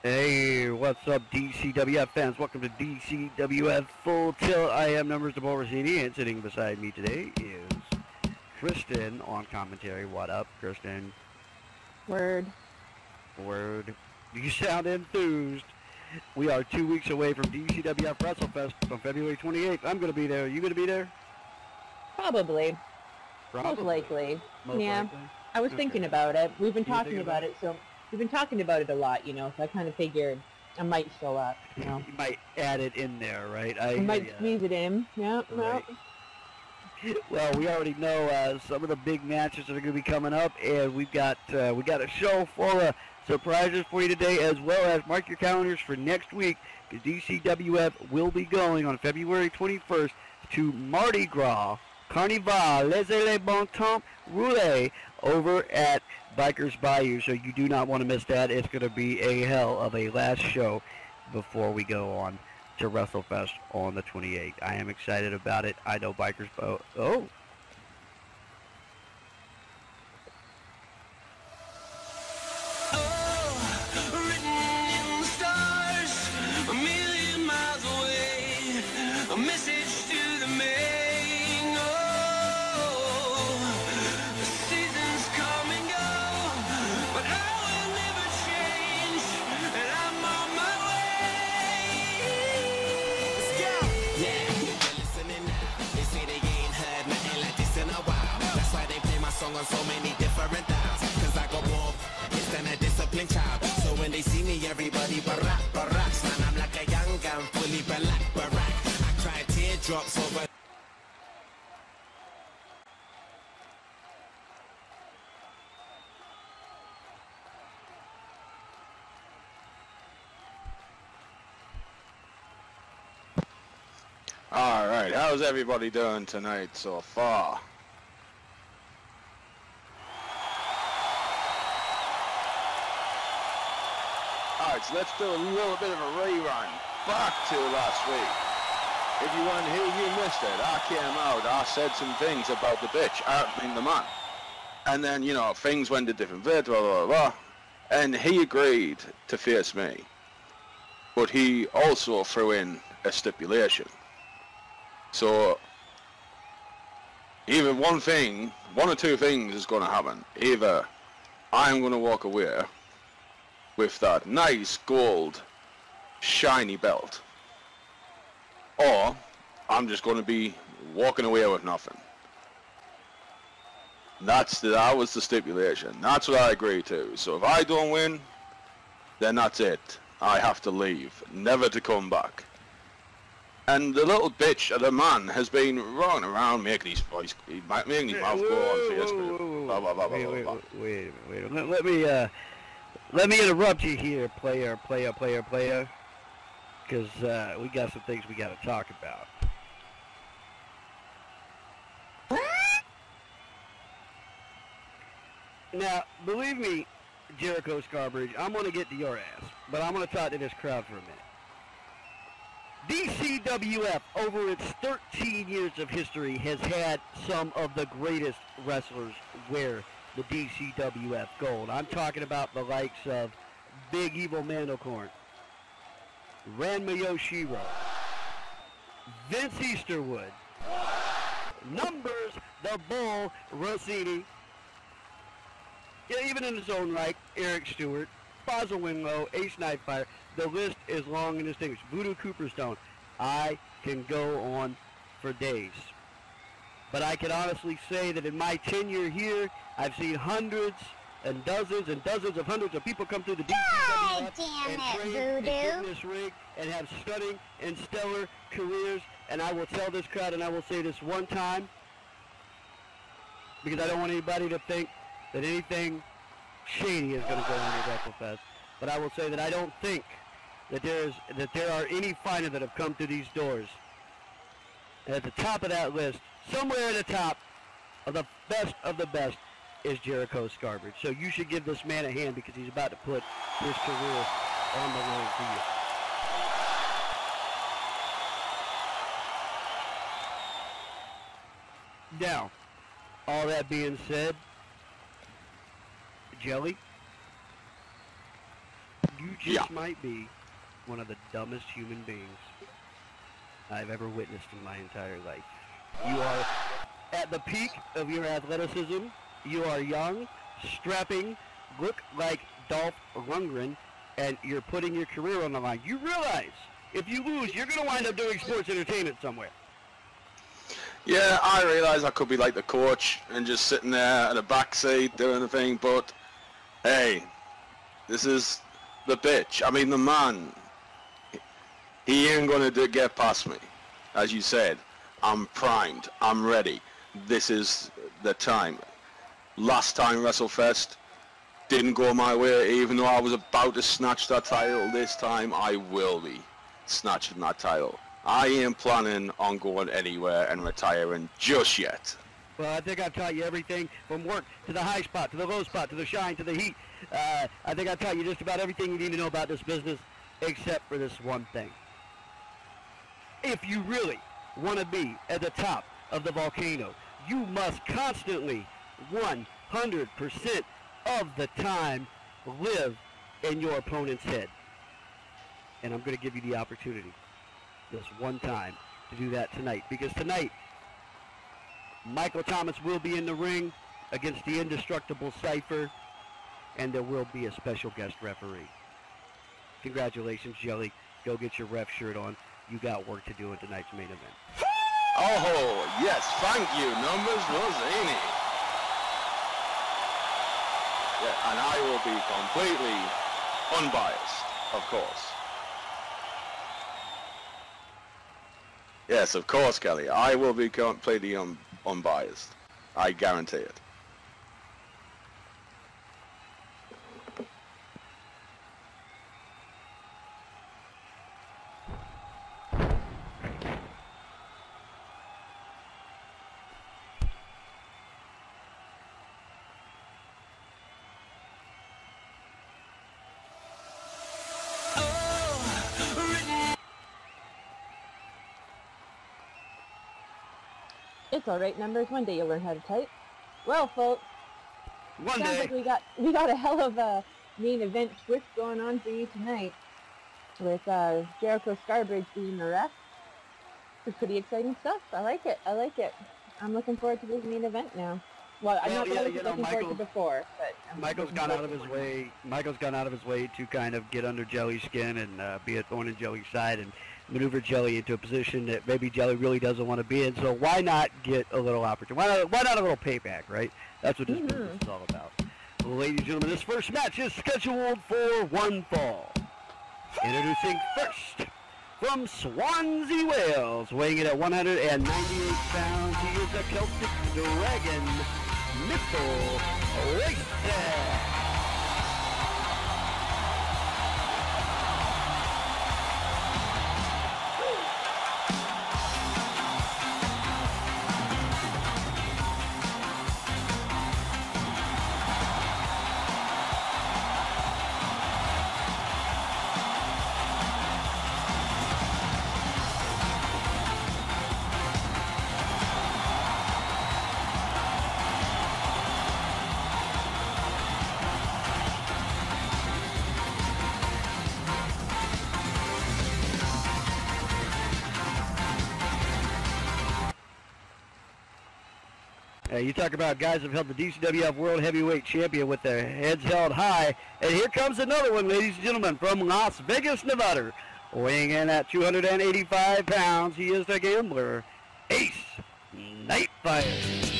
Hey, what's up, DCWF fans? Welcome to DCWF Full Tilt. I am Numbers de Borrasini, and sitting beside me today is Kristen on commentary. What up, Kristen? Word. You sound enthused. We are 2 weeks away from DCWF WrestleFest on February 28th. I'm going to be there. Are you going to be there? Probably. Most likely. Most likely? I was thinking about it. We've been talking about it, so we've been talking about it a lot, so I kind of figured I might show up, You might add it in there, right? I might squeeze it in. Yeah. Right. Well, we already know some of the big matches that are going to be coming up, and we got a show full of surprises for you today, as well as mark your calendars for next week, because DCWF will be going on February 21st to Mardi Gras, Carnival, Laissez-les Bon Temps, Roulette, over at Bikers Bayou, so you do not want to miss that. It's going to be a hell of a last show before we go on to WrestleFest on the 28th. I am excited about it. I know Bikers Oh. On so many different dials, cause I go more hits than a disciplined child. So when they see me, everybody baracks. Man, I'm like a young gun, fully black barack. I cry teardrops over. All right, how's everybody doing tonight so far? Alright, so let's do a little bit of a rerun back to last week. If you weren't here, you missed it. I came out, I said some things about the bitch, the man. And then, things went a different bit, blah, blah, blah. And he agreed to face me. But he also threw in a stipulation. So, either one or two things is going to happen. Either I'm going to walk away with that nice gold shiny belt, or I'm just going to be walking away with nothing. That was the stipulation. That's what I agreed to. So if I don't win, then that's it. I have to leave, never to come back. And the little bitch of the man has been running around making his mouth go on Facebook. Blah, blah, blah, blah, blah, blah. Wait a minute. Let me interrupt you here, player, because we got some things we got to talk about. Now, believe me, Jericho Scarbridge, I'm going to get to your ass, but I'm going to talk to this crowd for a minute. DCWF, over its 13 years of history, has had some of the greatest wrestlers wear the DCWF gold. I'm talking about the likes of Big Evil Mandelkorn, Ranma Yoshiro, Vince Easterwood, Numbers the Bull Rossini, even in his own right, Eric Stewart, Basil Winlow, Ace Nightfire. The list is long and distinguished. Voodoo Cooperstone. I can go on for days. But I can honestly say that in my tenure here, I've seen hundreds and dozens of hundreds of people come through the DCWF and train and get in this ring and have stunning and stellar careers. And I will tell this crowd, and I will say this one time, because I don't want anybody to think that anything shady is going to go on at WrestleFest. But I will say that I don't think that there are any fighters that have come through these doors. And at the top of that list, somewhere at the top of the best is Jericho Scarbridge. So you should give this man a hand, because he's about to put his career on the line for you. Now, all that being said, Jelly, You just might be one of the dumbest human beings I've ever witnessed in my entire life. You are at the peak of your athleticism. You are young, strapping, look like Dolph Lundgren, and you're putting your career on the line. You realize if you lose, you're going to wind up doing sports entertainment somewhere. Yeah, I realize I could be like the coach and just sitting there at the back seat doing the thing, but hey, this is the bitch. I mean, the man, he ain't going to get past me. As you said, I'm primed. I'm ready. This is the time. Last time WrestleFest didn't go my way, even though I was about to snatch that title. This time I will be snatching that title. I ain't planning on going anywhere and retiring just yet. Well, I think I've taught you everything from work to the high spot, to the low spot, to the shine, to the heat. I think I've taught you just about everything you need to know about this business, except for this one thing. If you really want to be at the top of the volcano, you must constantly, 100% of the time, live in your opponent's head. And I'm going to give you the opportunity, this one time, to do that tonight. Because tonight, Michael Thomas will be in the ring against the indestructible Cypher, and there will be a special guest referee. Congratulations, Jelly. Go get your ref shirt on. You got work to do in tonight's main event. Oh, yes, thank you, Numbers Rosini. Yeah, and I will be completely unbiased, of course. Yes, of course, Kelly. I will be completely unbiased. I guarantee it. It's all right, Numbers. One day you'll learn how to type. Well, folks, One sounds day. like we got a hell of a main event twist going on for you tonight, with Jericho Scarbridge being the ref. It's pretty exciting stuff. I like it. I like it. I'm looking forward to this main event now. Well, I'm not really looking forward to before, but Michael's gone out of his way. Michael's gone out of his way to kind of get under Jelly's skin and be a thorn in Jelly's side and maneuver Jelly into a position that maybe Jelly really doesn't want to be in. So why not get a little opportunity? Why not a little payback, right? That's what this business is all about. Well, ladies and gentlemen, this first match is scheduled for one fall. Introducing first, from Swansea, Wales, weighing in at 198 pounds, he is the Celtic Dragon, Mr. Racing. You talk about guys who have held the DCWF World Heavyweight Champion with their heads held high. And here comes another one, ladies and gentlemen, from Las Vegas, Nevada. Weighing in at 285 pounds, he is the gambler, Ace Nightfire.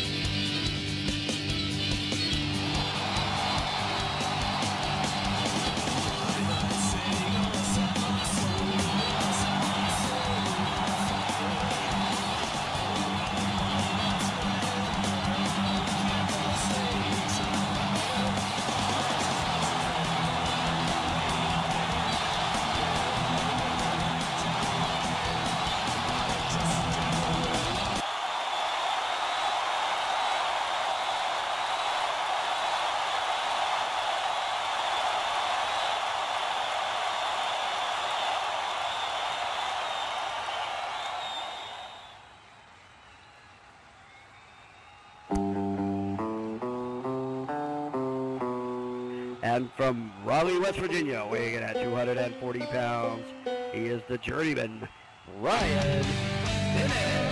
And from Raleigh, West Virginia, weighing in at 240 pounds, he is the journeyman, Brian Bennett.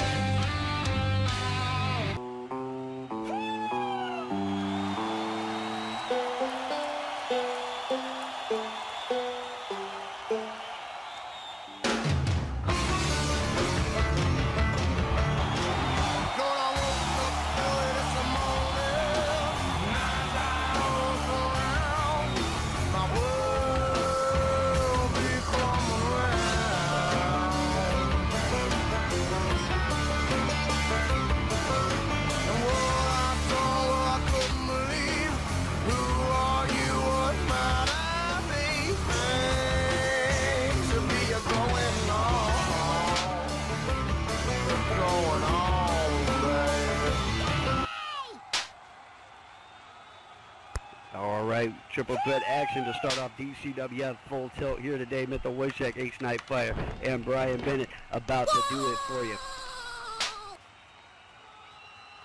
Triple threat action to start off DCWF Full Tilt here today. Mythal Wojciech, Ace Nightfire, and Brian Bennett about to do it for you.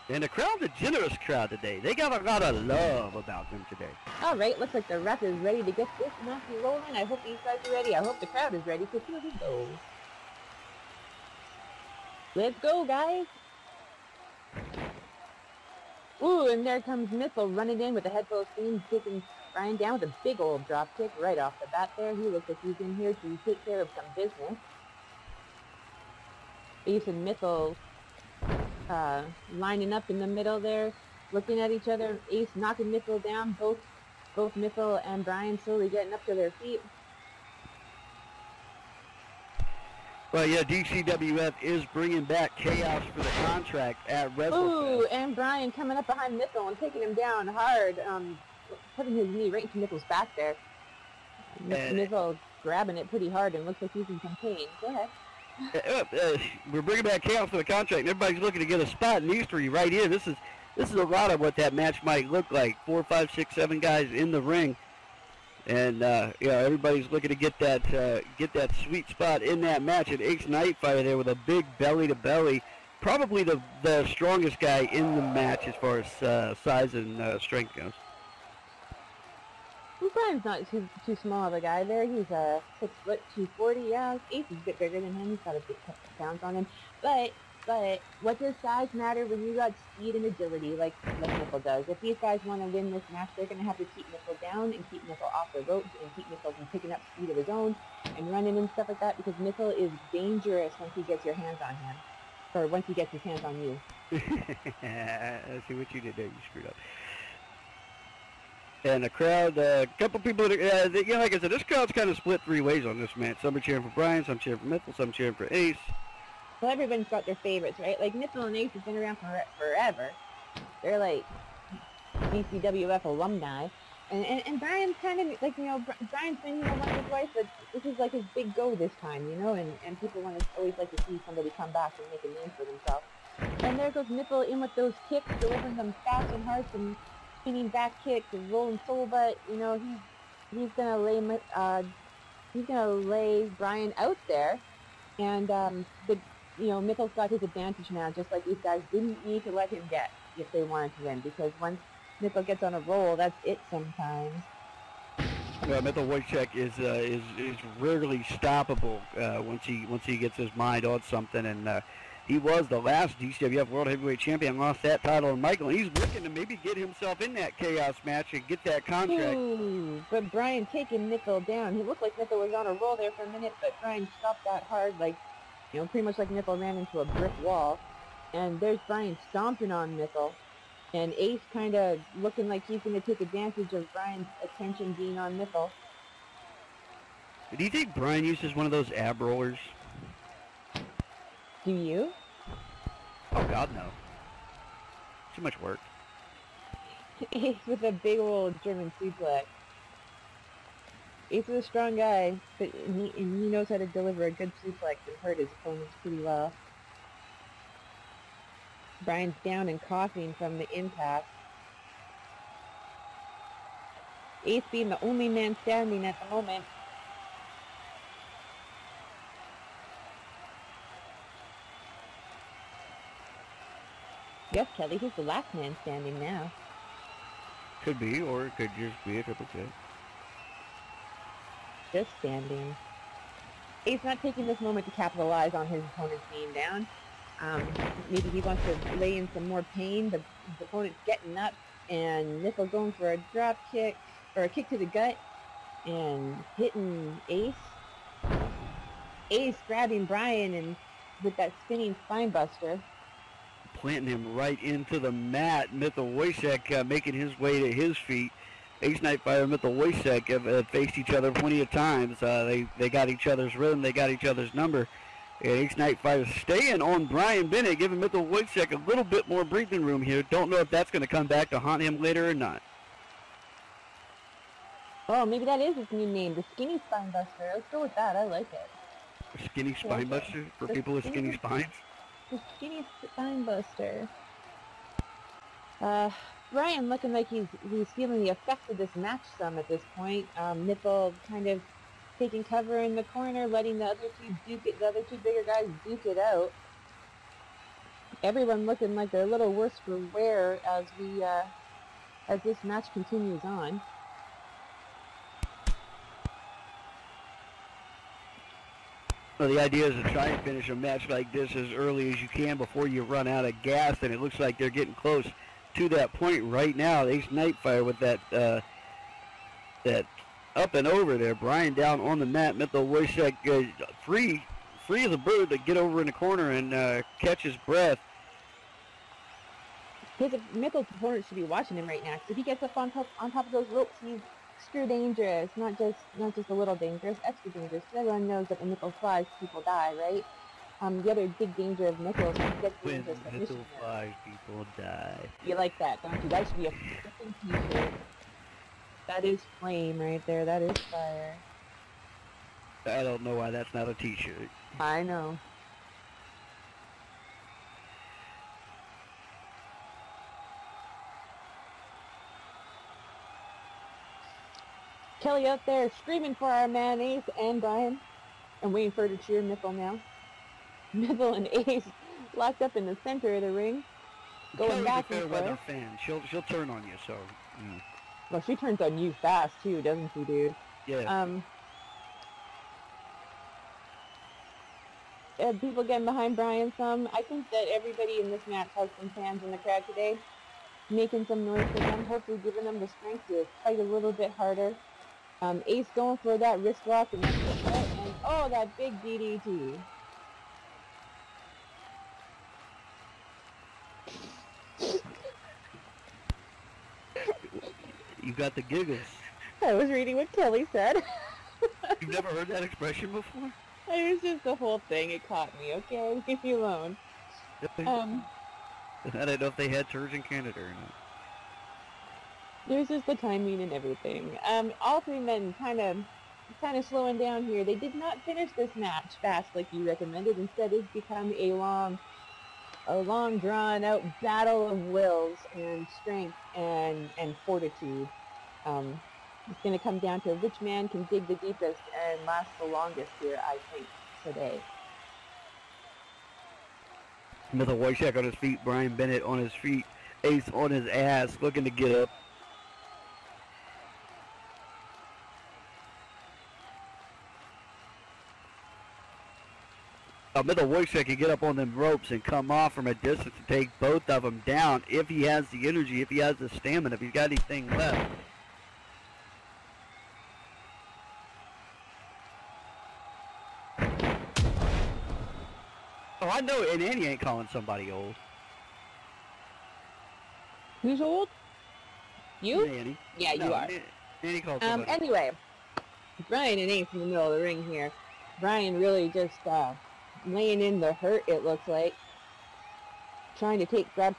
And the crowd's a generous crowd today. They got a lot of love about them today. All right, looks like the ref is ready to get this match rolling. I hope these guys are ready. I hope the crowd is ready, because here we go. Let's go, guys. Ooh, and there comes Mythal running in with a head full of steam, taking Brian down with a big old drop kick right off the bat there. He looks like he's in here to take care of some business. Ace and Mythal lining up in the middle there, looking at each other. Ace knocking Mythal down, both Mythal and Brian slowly getting up to their feet. Well, yeah, DCWF is bringing back Chaos for the contract at WrestleFest. Ooh, and Brian coming up behind Mythal and taking him down hard, putting his knee right into Mythal's back there. Mythal grabbing it pretty hard and looks like he's in some pain. Go ahead. We're bringing back Chaos for the contract, and everybody's looking to get a spot in these three right here. This is a lot of what that match might look like. 4, 5, 6, 7 guys in the ring. And everybody's looking to get that sweet spot in that match. And Ace Nightfire there with a big belly to belly, probably the strongest guy in the match as far as size and strength goes. Well, Brian's not too small of a guy there. He's 6 foot 240. Yeah, Ace is a bit bigger than him. He's got a big couple pounds on him. But what does size matter when you got speed and agility like Mythal does? If these guys want to win this match, they're going to have to keep Mythal down and keep Mythal off the ropes and keep Mythal from picking up speed of his own and running and stuff like that, because Mythal is dangerous once he gets your hands on him, or once he gets his hands on you. I see what you did there. You screwed up. And the crowd, a couple people, like I said, this crowd's kind of split 3 ways on this match. Some are cheering for Brian, some cheering for Mythal, some cheering for Ace. Well, everyone's got their favorites, right? Like, Mythal and Ace have been around forever. They're like DCWF alumni. And Brian's kind of, like, Brian's been here once or twice, but this is like his big go this time, and people always like to see somebody come back and make a name for themselves. And there goes Mythal in with those kicks, delivering them fast and hard, some spinning back kicks and rolling soul butt. He's gonna lay Brian out there, and Mythal's got his advantage now, just like these guys didn't need to let him get if they wanted to win, because once Mythal gets on a roll, that's it sometimes. Well, Mythal Wojciech is rarely stoppable once he gets his mind on something, and he was the last DCWF World Heavyweight Champion, lost that title to Michael, and he's looking to maybe get himself in that Chaos match and get that contract. Ooh, but Brian taking Mythal down. He looked like Mythal was on a roll there for a minute, but Brian stopped that hard, pretty much like Mythal ran into a brick wall. And there's Brian stomping on Mythal. And Ace kind of looking like he's going to take advantage of Brian's attention being on Mythal. Do you think Brian uses one of those ab rollers? Do you? Oh, God, no. Too much work. Ace with a big old German suplex. Ace is a strong guy, but he knows how to deliver a good suplex and hurt his opponents pretty well. Brian's down and coughing from the impact. Ace being the only man standing at the moment. Yes, Kelly, he's the last man standing now. Could be, or it could just be a triple threat. just standing. Ace not taking this moment to capitalize on his opponent's being down. Maybe he wants to lay in some more pain. The opponent's getting up, and Nickel going for a drop kick, or a kick to the gut, and hitting Ace. Ace grabbing Brian and with that spinning spine buster. Planting him right into the mat. Mithil Wojcik making his way to his feet. Ace Nightfire and Mithil Wojcik have faced each other plenty of times. They got each other's rhythm. They got each other's number. And Ace Nightfire staying on Brian Bennett, giving Mithil Wojcik a little bit more breathing room here. Don't know if that's going to come back to haunt him later or not. Oh, maybe that is his new name, the Skinny Spine Buster. Let's go with that. I like it. Skinny Spine Buster for people with skinny spines? The Skinny Spine Buster. Brian looking like he's feeling the effects of this match some at this point. Nipple kind of taking cover in the corner, letting the other two bigger guys duke it out. Everyone looking like they're a little worse for wear as this match continues on. Well, the idea is to try and finish a match like this as early as you can before you run out of gas, and it looks like they're getting close to that point right now. Ace Nightfire with that up and over there. Brian down on the mat. Mithil Wojcik free as a bird to get over in the corner and catch his breath. Mithil's opponent should be watching him right now. Because if he gets up on top of those ropes, he's extra dangerous. Not just a little dangerous, extra dangerous. Everyone knows that when Mithil flies, people die, right? The other big danger of Mithil is he gets When into submission. Mithil flies, people die. You like that, don't you? That should be a freaking t-shirt. That is flame right there. That is fire. I don't know why that's not a t-shirt. I know. Kelly out there screaming for our man Ace and Brian. I'm waiting for her to cheer Mithil now. Mithil and Ace locked up in the center of the ring. Going Kelly's back a fair and weather forth. fan. She'll turn on you, so. Well, she turns on you fast too, doesn't she, dude? Yeah. People getting behind Brian some. I think that everybody in this match has some fans in the crowd today, making some noise for them, hopefully giving them the strength to fight a little bit harder. Ace going for that wrist lock and oh, that big DDT. You got the giggles. I was reading what Kelly said. You've never heard that expression before? It was just the whole thing. It caught me, okay? Leave me alone. I don't know if they had turds in Canada or not. There's just the timing and everything. All three men kind of slowing down here. They did not finish this match fast like you recommended. Instead, it's become a long drawn-out battle of wills and strength and fortitude. It's going to come down to which man can dig the deepest and last the longest here, I think, today. Mithil Wojcik on his feet, Brian Bennett on his feet, Ace on his ass, looking to get up. Mithil Wojcik can get up on them ropes and come off from a distance to take both of them down if he has the energy, if he has the stamina, if he's got anything left. Oh, I know, and Annie ain't calling somebody old. Who's old? You? Annie. Yeah, you are. Annie called somebody. Anyway, Brian and Ace in the middle of the ring here. Brian really just laying in the hurt, it looks like. Trying to keep the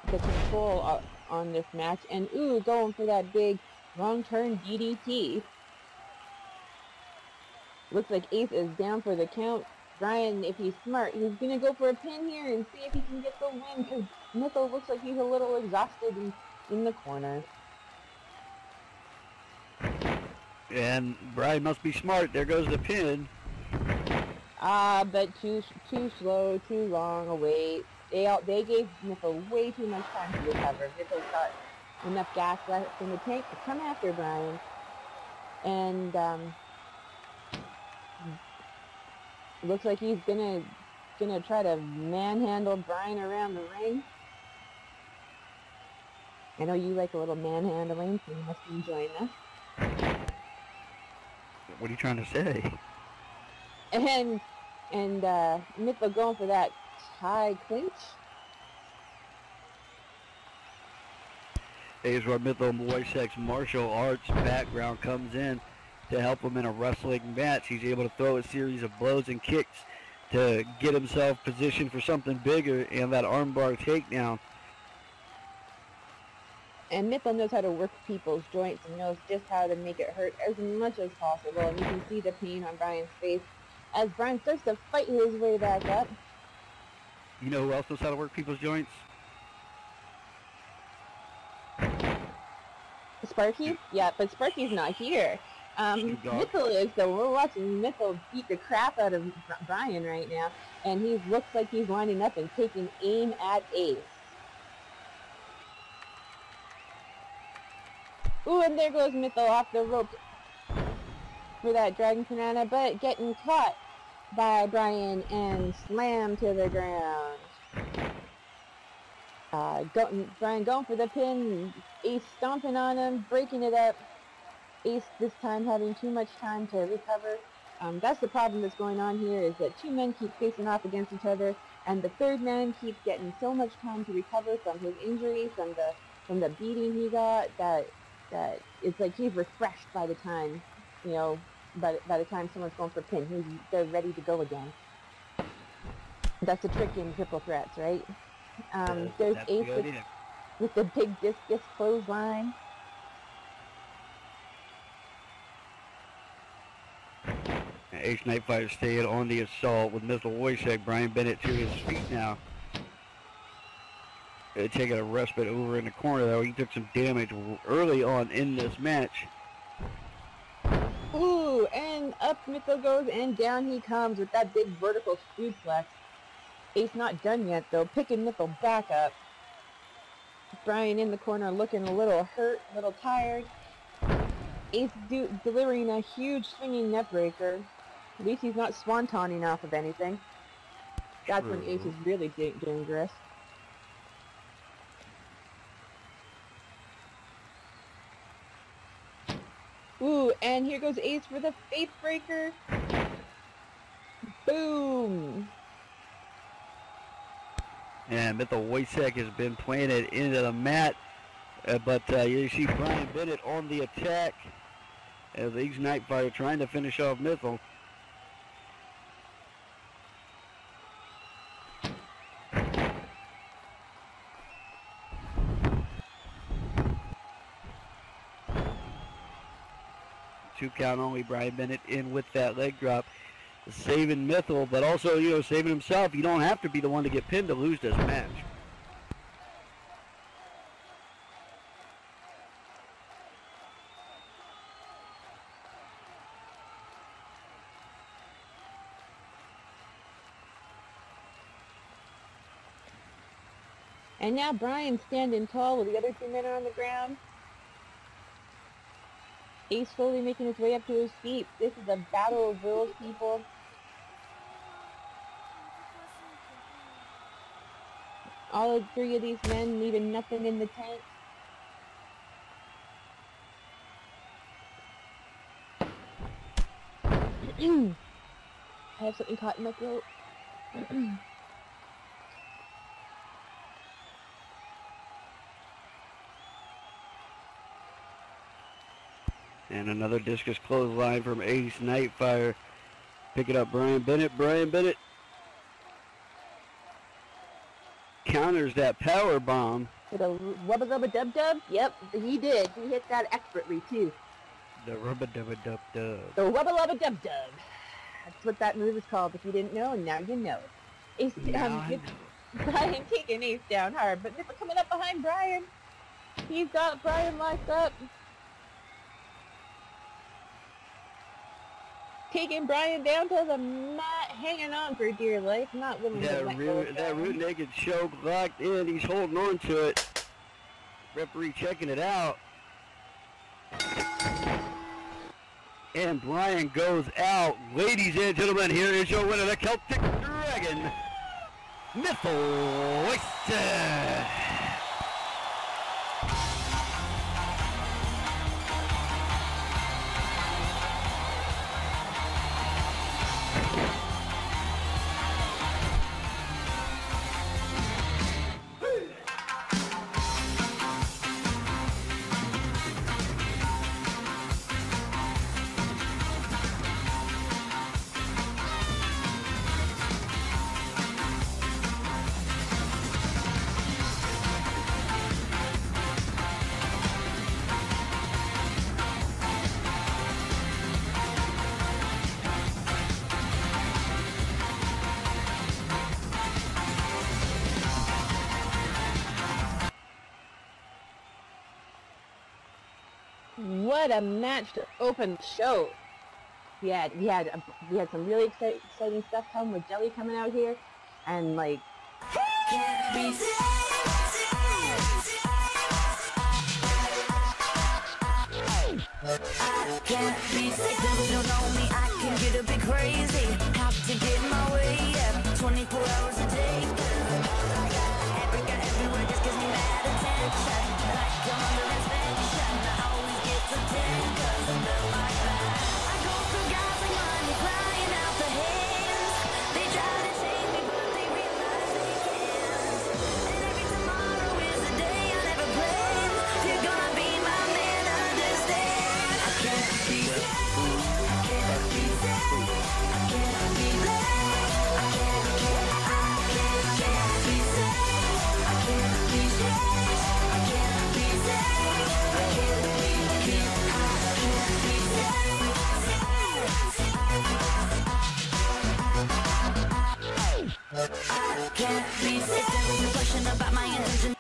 control on this match. And going for that big wrong turn DDT. Looks like Ace is down for the count. Brian, if he's smart, he's going to go for a pin here and see if he can get the win, because Mithil looks like he's a little exhausted in the corner. And Brian must be smart. There goes the pin. But too slow, too long a wait. They gave Mithil way too much time to recover. Mithil's got enough gas left in the tank to come after Brian. And looks like he's gonna try to manhandle Brian around the ring. I know you like a little manhandling, so you must be enjoying this. What are you trying to say? And Mitchell going for that tie clinch. Here's where Mitchell Wojciech's martial arts background comes in to help him in a wrestling match. He's able to throw a series of blows and kicks to get himself positioned for something bigger and that armbar takedown. And Mitchell knows how to work people's joints and knows just how to make it hurt as much as possible. And you can see the pain on Brian's face as Brian starts to fight his way back up. You know who else knows how to work people's joints? Sparky? Yeah, but Sparky's not here. Mitchell is, so we're watching Mitchell beat the crap out of Brian right now. And he looks like he's lining up and taking aim at Ace. Ooh, and there goes Mitchell off the rope for that Dragon Banana, but getting caught by Brian and slammed to the ground. Brian going for the pin, Ace stomping on him, breaking it up. Ace this time having too much time to recover. That's the problem that's going on here, is that two men keep facing off against each other, and the third man keeps getting so much time to recover from his injury, from the beating he got, that it's like he's refreshed by the time, you know, by the time someone's going for a pin. They're ready to go again. That's the trick in triple threats, right? There's Ace with the big discus clothesline. Ace Nightfire staying on the assault with Mr. Wojciech. Brian Bennett to his feet now. Taking a respite over in the corner, though. He took some damage early on in this match. Ooh, and up Mitchell goes, and down he comes with that big vertical suplex. Ace not done yet, though, picking Mitchell back up. Brian in the corner looking a little hurt, a little tired. Ace delivering a huge swinging neck breaker. At least he's not swantoning off of anything. That's when Ace is really dangerous. Ooh, and here goes Ace for the face breaker. Boom! And Mr. Wojciech has been planted into the mat. But you see Brian Bennett on the attack as Ace Nightfire trying to finish off Mitchell. Two count only. Brian Bennett in with that leg drop, saving Mitchell, but also, you know, saving himself. You don't have to be the one to get pinned to lose this match. And now Brian's standing tall with the other two men are on the ground. Ace slowly making his way up to his feet. This is a battle of wills, people. All three of these men leaving nothing in the tank. I have something caught in my throat. And another discus clothesline from Ace Nightfire. Picking up Brian Bennett. Brian Bennett counters that power bomb. With a rubba dubba dub dub? Yep, he did. He hit that expertly too. The rubba dubba dub dub. The rubba dubba dub dub. That's what that move is called. If you didn't know, now you know. Ace, Brian taking Ace down hard, but Nipper coming up behind Brian. He's got Brian locked up. Taking Brian down to the mat, hanging on for dear life, not willing to let go. That root naked choke locked in. He's holding on to it. Referee checking it out. And Brian goes out. Ladies and gentlemen, here is your winner, the Celtic Dragon, Mithil Oyster. What a match to open the show. We had some really exciting stuff coming with Jelly coming out here, and like. Can't be sick, devils don't know me, I can get a bit crazy. Have to get my way, yeah, 24 hours a day. Everywhere just gives me mad attention. Like I'm under inspection, I always get to 10 cause I'm built like that. I go through guys like money flying out the hands. They try to change me but they realize they can't. And every tomorrow is a day I never planned. If you're gonna be my man, understand. I can't be sad, I can't be sad, I can't be late. I can't be sad, I can't be sad, I can't be sad, I can't be sad, I can't be sad. If there was a question about my intention.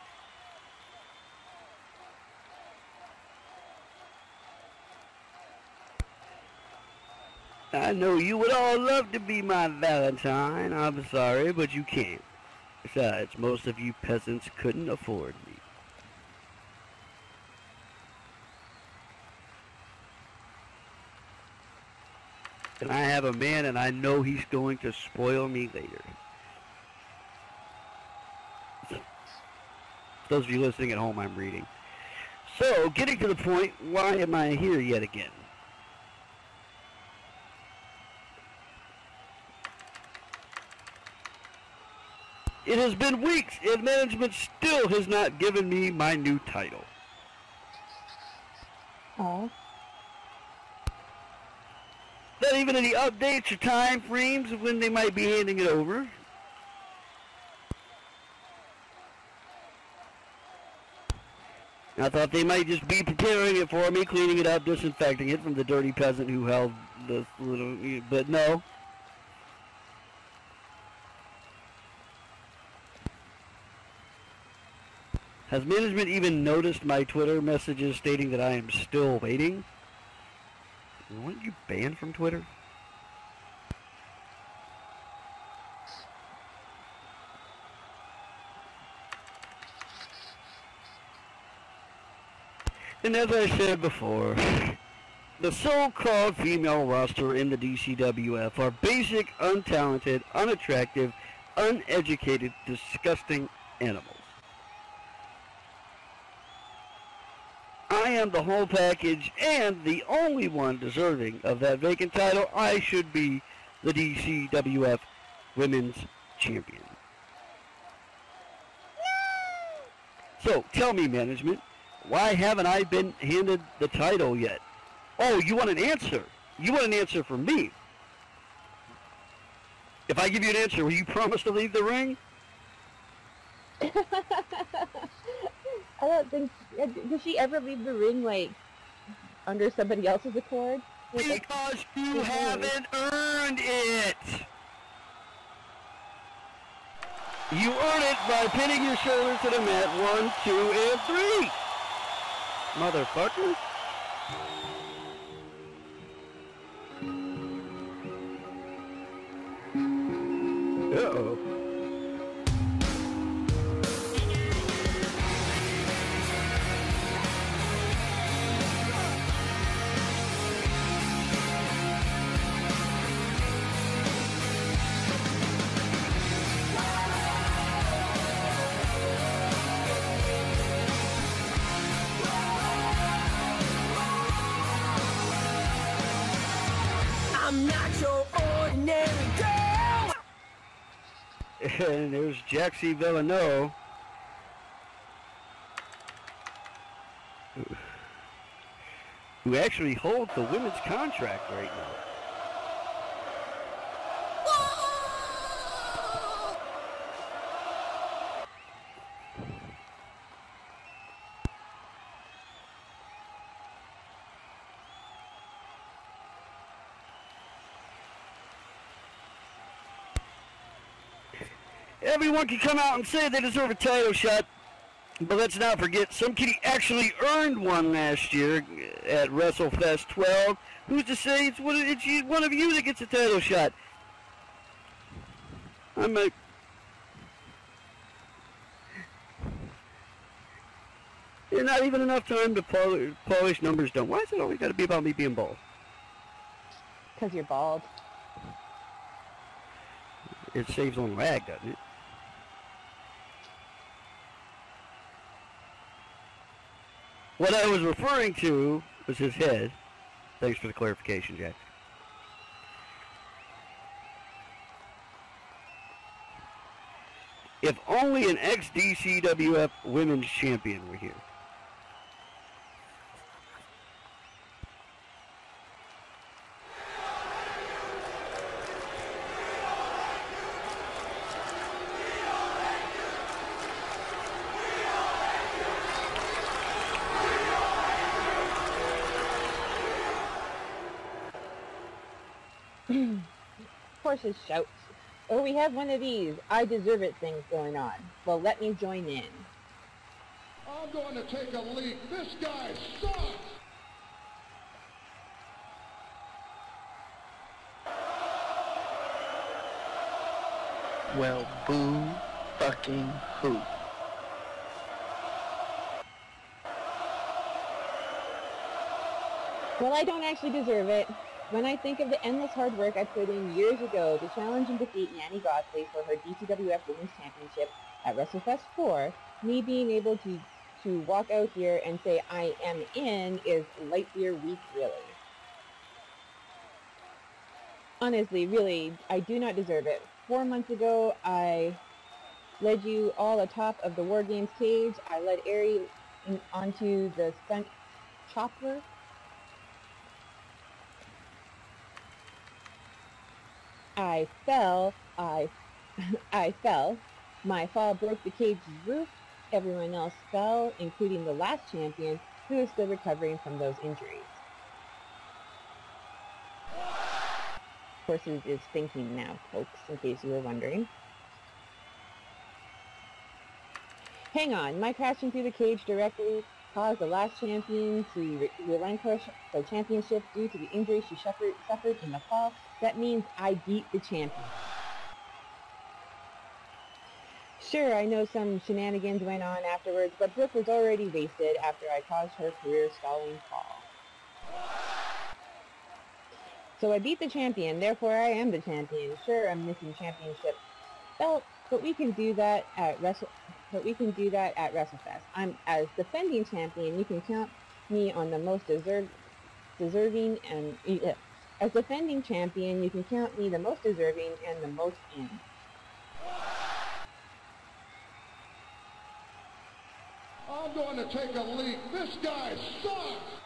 I know you would all love to be my Valentine. I'm sorry, but you can't. Besides, most of you peasants couldn't afford me. And I have a man, and I know he's going to spoil me later. Those of you listening at home, I'm reading. So, getting to the point, why am I here yet again? It has been weeks, and management still has not given me my new title. Oh. Not even any updates or time frames of when they might be handing it over. I thought they might just be preparing it for me, cleaning it up, disinfecting it from the dirty peasant who held the little, but no. Has management even noticed my Twitter messages stating that I am still waiting? Weren't you banned from Twitter? And as I said before, the so-called female roster in the DCWF are basic, untalented, unattractive, uneducated, disgusting animals. I am the whole package and the only one deserving of that vacant title. I should be the DCWF Women's Champion. So, tell me, management, why haven't I been handed the title yet? Oh, you want an answer? You want an answer from me? If I give you an answer, will you promise to leave the ring? I don't think. Does she ever leave the ring like under somebody else's accord? Because you haven't earned it. You earn it by pinning your shoulders to the mat 1, 2, and 3. Motherfucker. Uh-oh. And there's Jaxie Villanelle, who actually holds the women's contract right now. Everyone can come out and say they deserve a title shot, but let's not forget some kitty actually earned one last year at WrestleFest 12. Who's to say it's one of you that gets a title shot? I'm a... There's not even enough time to polish numbers down. Why is it always got to be about me being bald? Because you're bald. It saves on lag, doesn't it? What I was referring to was his head. Thanks for the clarification, Jack. If only an ex-DCWF women's champion were here. Horses shouts. Oh, we have one of these I deserve it things going on. Well, let me join in. I'm going to take a leak. This guy sucks. Well, boo fucking who? Well, I don't actually deserve it. When I think of the endless hard work I put in years ago to challenge and defeat Nanny Godley for her DCWF Women's Championship at WrestleFest 4, me being able to walk out here and say I am in is light year weak, really. Honestly, really, I do not deserve it. 4 months ago, I led you all atop of the War Games cage. I led Ari onto the stunt chopper. I fell. I fell. My fall broke the cage's roof. Everyone else fell, including the last champion, who is still recovering from those injuries. Horses is thinking now, folks, in case you were wondering. Hang on, my crashing through the cage directly caused the last champion to relinquish the championship due to the injury she suffered in the fall. That means I beat the champion. Sure, I know some shenanigans went on afterwards, but Brooke was already wasted after I caused her career-stalling fall. So I beat the champion, therefore I am the champion. Sure, I'm missing championship belt, but we can do that at WrestleFest. I'm as defending champion. You can count me on the most deserving and as defending champion. You can count me the most deserving and the most in. I'm going to take a leak. This guy sucks.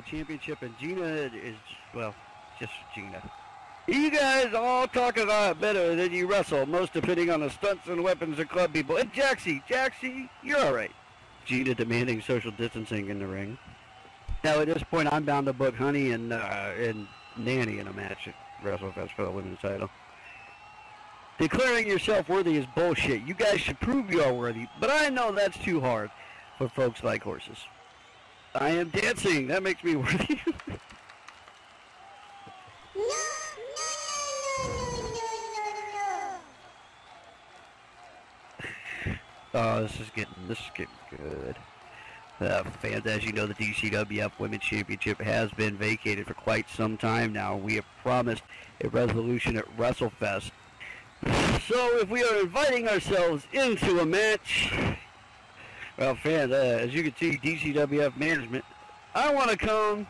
Championship, and Gina is, well, just Gina. You guys all talk a lot better than you wrestle, most depending on the stunts and weapons of club people. And Jaxie, you're all right. Gina demanding social distancing in the ring. Now at this point, I'm bound to book Honey and Nanny in a match at WrestleFest for the women's title. Declaring yourself worthy is bullshit. You guys should prove you are worthy, but I know that's too hard for folks like horses. I am dancing. That makes me worthy. Oh, this is getting good. Fans, as you know, the DCWF Women's Championship has been vacated for quite some time now. We have promised a resolution at WrestleFest. So if we are inviting ourselves into a match, well, fans, as you can see, DCWF management, I want to come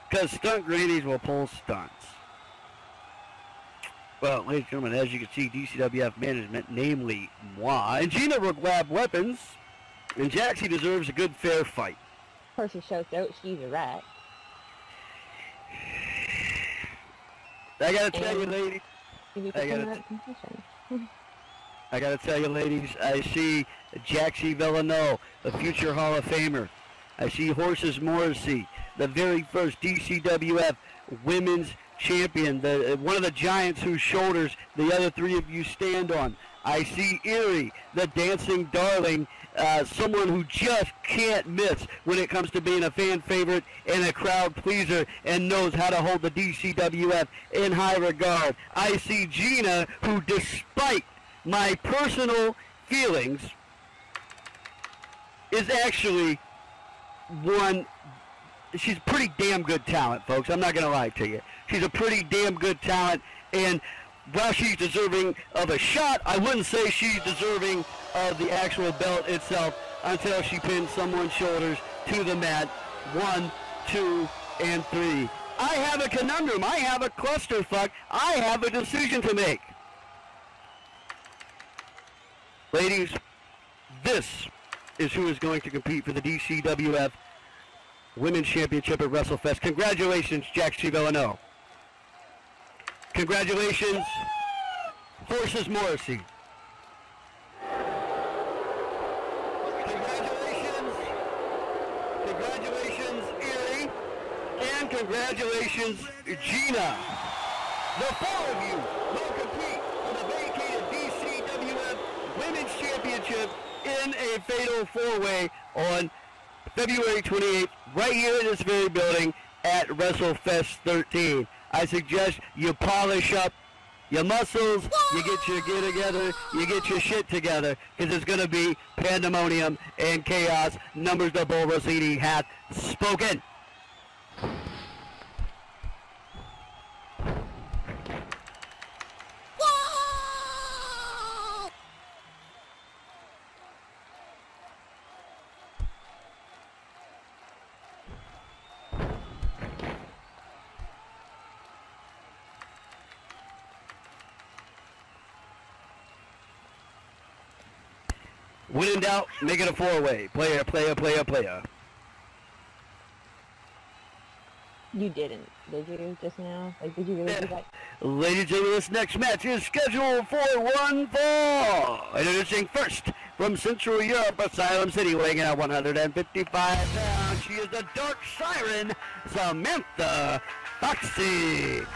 because stunt grannies will pull stunts. Well, ladies and gentlemen, as you can see, DCWF management, namely moi and Gina, will grab weapons, and Jaxie deserves a good, fair fight. Of course, it shows out she's a rat. I gotta tell you, ladies. I gotta tell you, ladies. I see Jaxie Villeneuve, the future Hall of Famer. I see Horses Morrissey, the very first DCWF Women's Champion, one of the giants whose shoulders the other three of you stand on. I see Erie, the dancing darling, someone who just can't miss when it comes to being a fan favorite and a crowd pleaser and knows how to hold the DCWF in high regard. I see Gina, who despite my personal feelings is actually she's pretty damn good talent, folks. I'm not going to lie to you. She's a pretty damn good talent, and while she's deserving of a shot, I wouldn't say she's deserving of the actual belt itself until she pins someone's shoulders to the mat. 1, 2, and 3. I have a conundrum. I have a clusterfuck. I have a decision to make. Ladies, this is who is going to compete for the DCWF Women's Championship at WrestleFest. Congratulations, Jaxie Villeneuve. Congratulations, Horses Morrissey. Congratulations, Erie. And congratulations, Gina. The four of you will compete for the vacated DCWF Women's Championship in a fatal four-way on February 28th, right here in this very building at WrestleFest 13. I suggest you polish up your muscles, you get your gear together, you get your shit together, because it's going to be pandemonium and chaos. Numbers the Bull Rossini hath spoken. When in doubt, make it a four-way. Player, player, player, player. You didn't, did you, just now? Like, did you really do that? Ladies and gentlemen, this next match is scheduled for one fall. Introducing first from Central Europe, Asylum City, weighing in at 155 pounds. She is the Dark Siren, Samantha Foxy.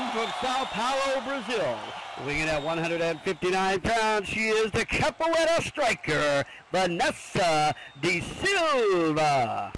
And from Sao Paulo, Brazil, weighing at 159 pounds, she is the capoeira striker, Vanessa De Silva.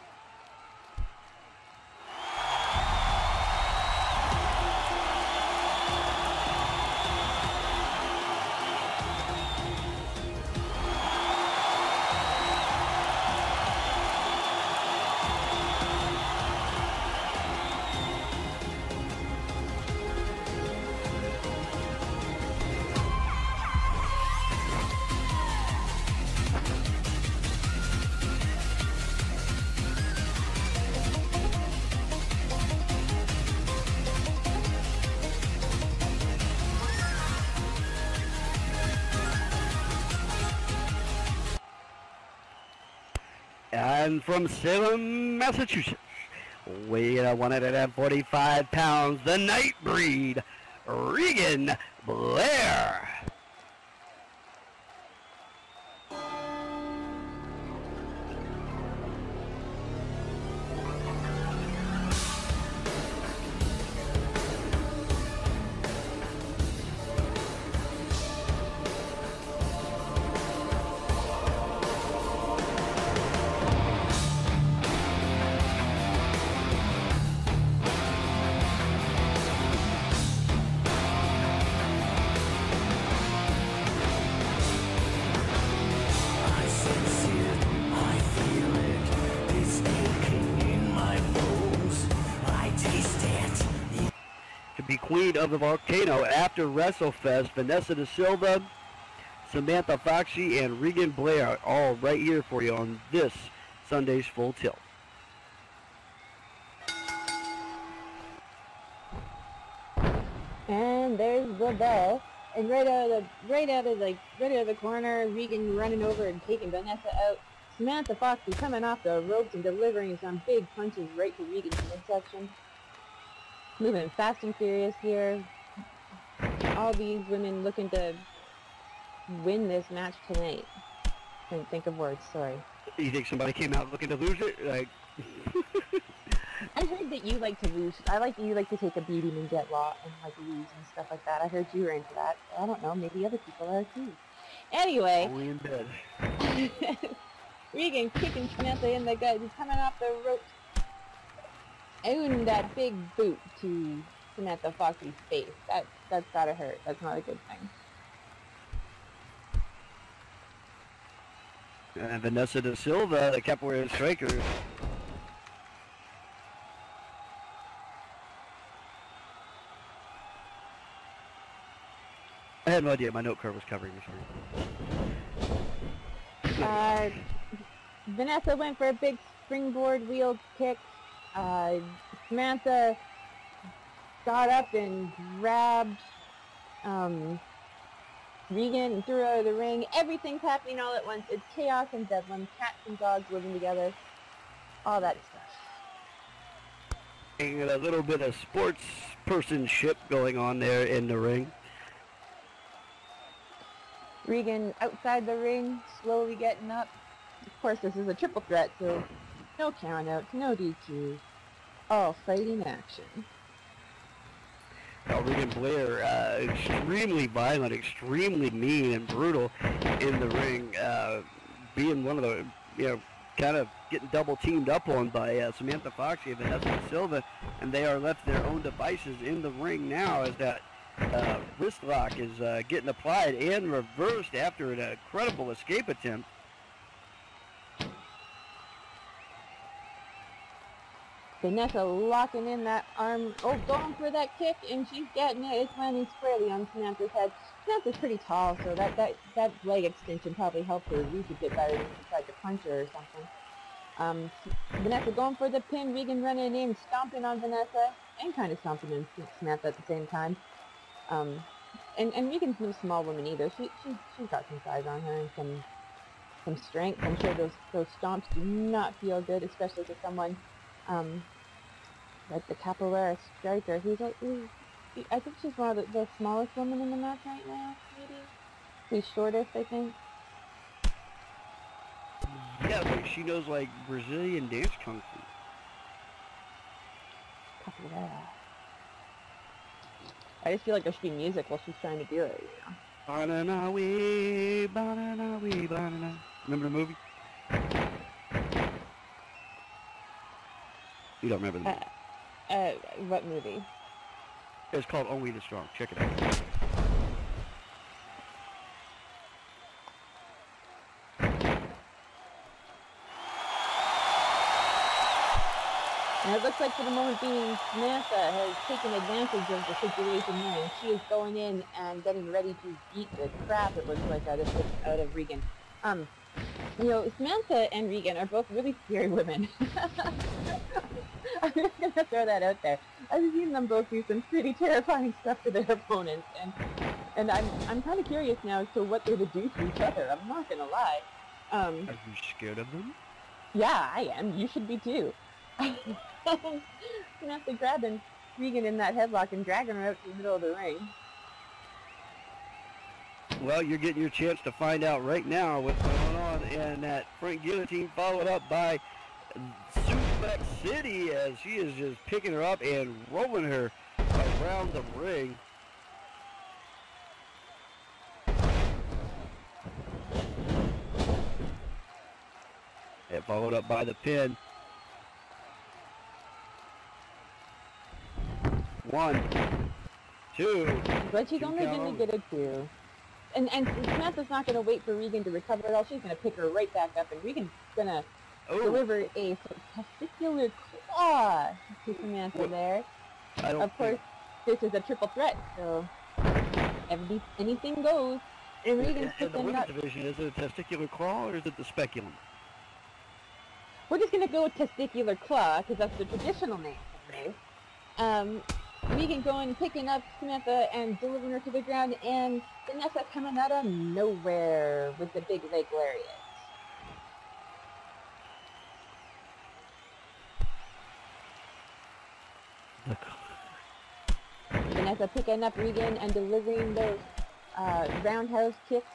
And from Salem, Massachusetts, weighing at 145 pounds, the Nightbreed, Regan Blair. Be queen of the volcano after WrestleFest. Vanessa De Silva, Samantha Foxy, and Regan Blair, all right here for you on this Sunday's Full Tilt. And there's the bell. And right out of the corner, Regan running over and taking Vanessa out. Samantha Foxy coming off the ropes and delivering some big punches right to Regan's midsection. Moving fast and furious here. All these women looking to win this match tonight. Couldn't think of words, sorry. You think somebody came out looking to lose it? Like, I heard that you like to lose. I like that you like to take a beating and get lost and like lose and stuff like that. I heard you were into that. I don't know, maybe other people are too. Anyway. only in bed. Regan kicking Samantha in the gut. He's coming off the ropes. And that big boot to Samantha Foxy's face. That's gotta hurt. That's not a good thing. And Vanessa De Silva, the capoeira striker. I had no idea my note card was covering me, sorry. Vanessa went for a big springboard wheel kick. Samantha got up and grabbed Regan and threw her out of the ring. Everything's happening all at once. It's chaos and bedlam, cats and dogs living together, all that stuff. And a little bit of sports personship going on there in the ring. Regan outside the ring, slowly getting up. Of course, this is a triple threat, so no countouts, no DQ, all fighting action. Regan Blair, extremely violent, extremely mean and brutal in the ring, being one of the, kind of getting double teamed up on by Samantha Foxy and Vanessa De Silva, and they are left to their own devices in the ring now as that wrist lock is getting applied and reversed after an incredible escape attempt. Vanessa locking in that arm, going for that kick, and she's getting it. It's landing squarely on Samantha's head. Samantha's pretty tall, so that leg extension probably helped her reach a bit better than she tried to punch her or something. Vanessa going for the pin, Regan running in, stomping on Vanessa, and kind of stomping on Samantha at the same time. And Regan's no small woman either. She's got some size on her and some strength. I'm sure those stomps do not feel good, especially to someone like the capoeira striker. I think she's one of the smallest women in the match right now, maybe. She's shortest, I think. Yeah, but she knows like Brazilian dance kung fu. Capoeira. I just feel like there should be music while she's trying to do it, you know. Banana-wee, banana-wee, banana. Remember the movie? You don't remember the movie. What movie? It's called Only the Strong. Check it out. And it looks like for the moment being, Samantha has taken advantage of the situation there, and she is going in and getting ready to beat the crap, it looks like, out of Regan. You know, Samantha and Regan are both really scary women. I'm just going to throw that out there. I've seen them both do some pretty terrifying stuff to their opponents, and I'm kind of curious now as to what they would do to each other. I'm not going to lie. Are you scared of them? Yeah, I am. You should be too. Samantha grabbing Regan in that headlock and dragging her out to the middle of the ring. Well, you're getting your chance to find out right now what's going on in that front guillotine, followed up by Suplex City, as she is just picking her up and rolling her around the ring. And followed up by the pin. 1, 2. But she's only going to get a 2. And Samantha's not going to wait for Regan to recover at all. She's going to pick her right back up, and Regan's going to deliver a testicular claw to Samantha there. Of course, this is a triple threat, so anything goes. And Regan's in the women's division, is it a testicular claw or is it the speculum? We're just going to go with testicular claw, because that's the traditional name for it. Regan going, picking up Samantha and delivering her to the ground, and Vanessa coming out of nowhere with the big leg lariat. Vanessa picking up Regan and delivering those roundhouse kicks.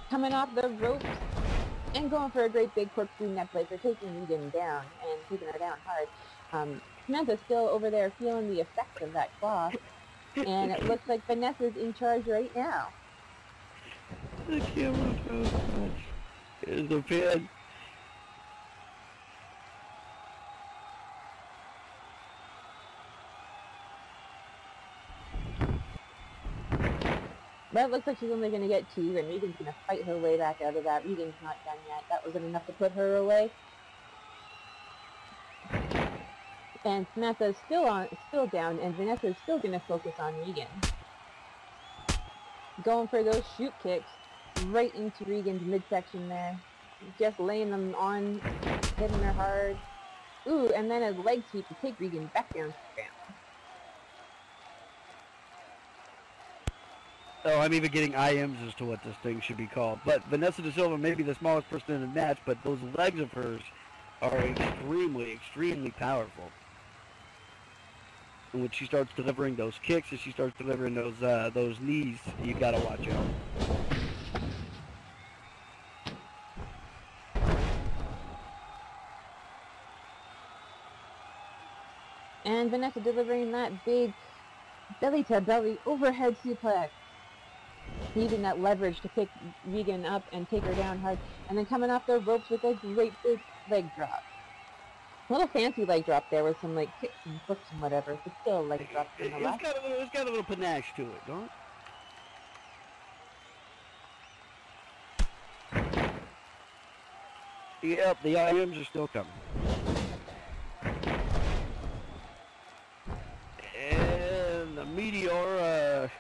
Coming off the ropes and going for a great big corkscrew neckbreaker, taking Regan down and keeping her down hard. Samantha's still over there feeling the effects of that claw, and it looks like Vanessa's in charge right now. The camera goes much. Here's the pin. But it looks like she's only going to get 2, and Regan's going to fight her way back out of that. Regan's not done yet. That wasn't enough to put her away. And Samantha's still down, and Vanessa's still going to focus on Regan. Going for those shoot kicks right into Regan's midsection there. Just laying them on, hitting her hard. Ooh, and then a leg sweep to take Regan back down to the ground. Oh, I'm even getting IMs as to what this thing should be called. But Vanessa De Silva may be the smallest person in the match, but those legs of hers are extremely, extremely powerful. And when she starts delivering those kicks, and she starts delivering those knees, you gotta watch out. And Vanessa delivering that big belly-to-belly overhead suplex. Needing that leverage to pick Regan up and take her down hard. And then coming off the ropes with a great big leg drop. A little fancy leg drop there with some like kicks and hooks and whatever, but still a leg drop nonetheless. It's got a little panache to it, don't it? Yep, the IMs are still coming. And the Meteor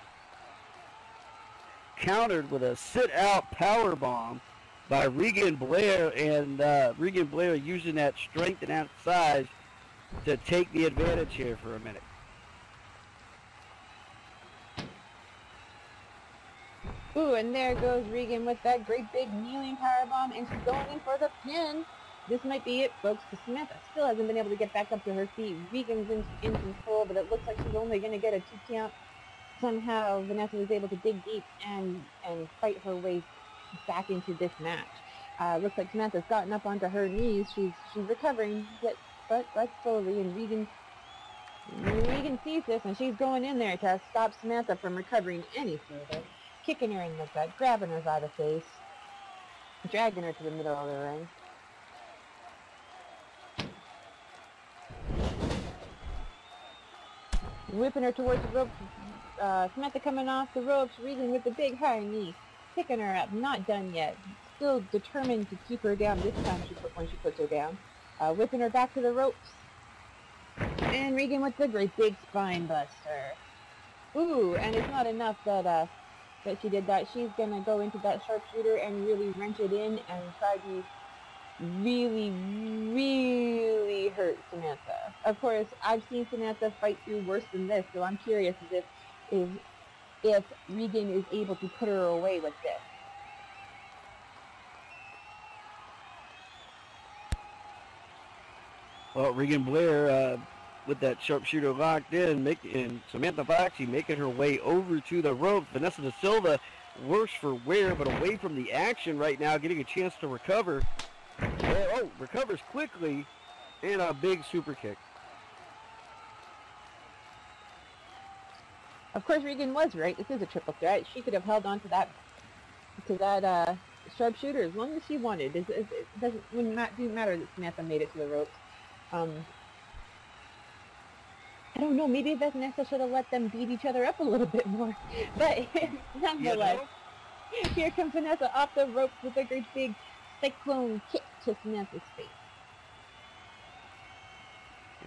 countered with a sit-out power bomb by Regan Blair, and Regan Blair using that strength and that size to take the advantage here for a minute. Ooh, and there goes Regan with that great big kneeling powerbomb, and she's going in for the pin. This might be it, folks, because Samantha still hasn't been able to get back up to her feet. Regan's in control, but it looks like she's only going to get a 2 count. Somehow Vanessa was able to dig deep and fight her way back into this match. Looks like Samantha's gotten up onto her knees. She's recovering, but slowly, and Regan sees this, and she's going in there to stop Samantha from recovering any further, kicking her in the gut, grabbing her by the face, dragging her to the middle of the ring. Whipping her towards the ropes. Samantha coming off the ropes. Regan with the big high knee, picking her up. Not done yet. Still determined to keep her down this time when she puts her down. Whipping her back to the ropes. And Regan with the great big spine buster. Ooh, and it's not enough that she did that. She's gonna go into that sharpshooter and really wrench it in and try to really, really hurt Samantha. Of course, I've seen Samantha fight through worse than this, so I'm curious as if Regan is able to put her away with this. Well, Regan Blair with that sharpshooter locked in, and Samantha Foxy making her way over to the ropes. Vanessa Da Silva worse for wear, but away from the action right now, getting a chance to recover. Recovers quickly, and a big super kick. Of course, Regan was right. This is a triple threat. She could have held on to that sharpshooter as long as she wanted. It didn't matter that Samantha made it to the ropes. I don't know. Maybe Vanessa should have let them beat each other up a little bit more. But nonetheless, here comes Vanessa off the ropes with a great big cyclone kick to Samantha's face.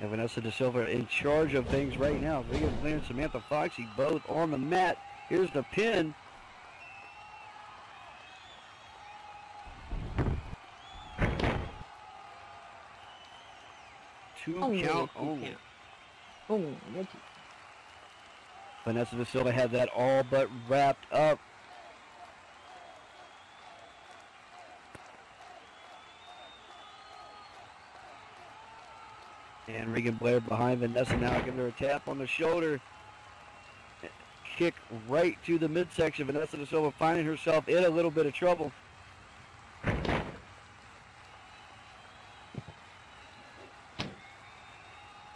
And Vanessa Da Silva in charge of things right now. Regan Blair and Samantha Foxy both on the mat. Here's the pin. Two count only. Vanessa Da Silva had that all but wrapped up. And Regan Blair behind Vanessa now, giving her a tap on the shoulder. Kick right to the midsection. Vanessa Da Silva finding herself in a little bit of trouble.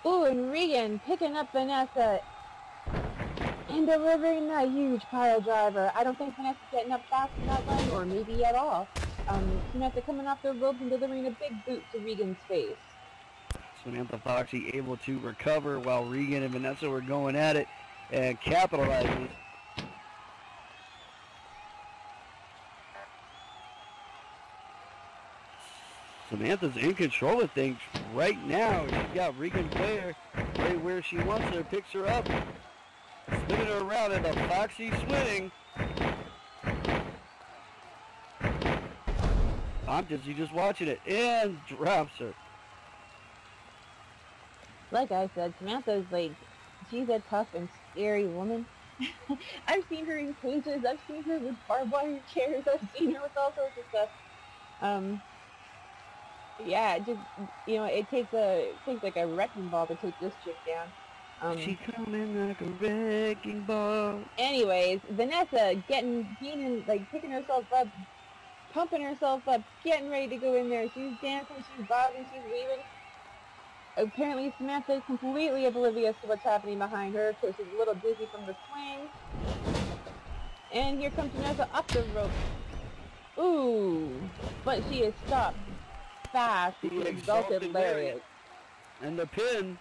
Ooh, and Regan picking up Vanessa and delivering a huge pile driver. I don't think Vanessa's getting up fast in that line, or maybe at all. Samantha coming off the ropes and delivering a big boot to Regan's face. Samantha Foxy able to recover while Regan and Vanessa were going at it and capitalizing. Samantha's in control of things right now. She's got Regan Blair right where she wants her, picks her up, spinning her around, and the Foxy swing. I'm just watching it, and drops her. Like I said, Samantha's she's a tough and scary woman. I've seen her in cages, I've seen her with barbed wire chairs, I've seen her with all sorts of stuff. Yeah, just, it takes like a wrecking ball to take this chick down. She coming like a wrecking ball. Anyways, Vanessa picking herself up, pumping herself up, getting ready to go in there. She's dancing, she's bobbing, she's weaving. Apparently Samantha is completely oblivious to what's happening behind her, so she's a little dizzy from the swing. And here comes Vanessa up the rope. Ooh, but she is stopped fast with an exalted lariat. And the pin.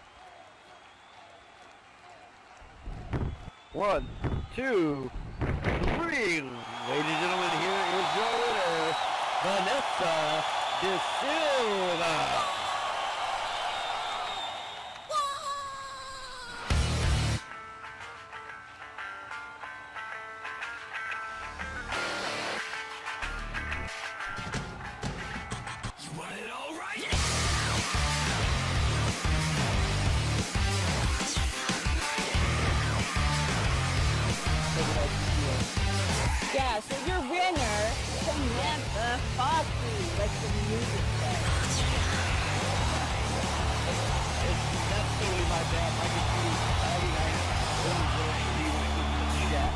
1, 2, 3. Ladies and gentlemen, here is your winner, Vanessa Da Silva. Yeah, so your winner, Samantha Foxy. Let's the music play. That's totally my bad. I can see chat.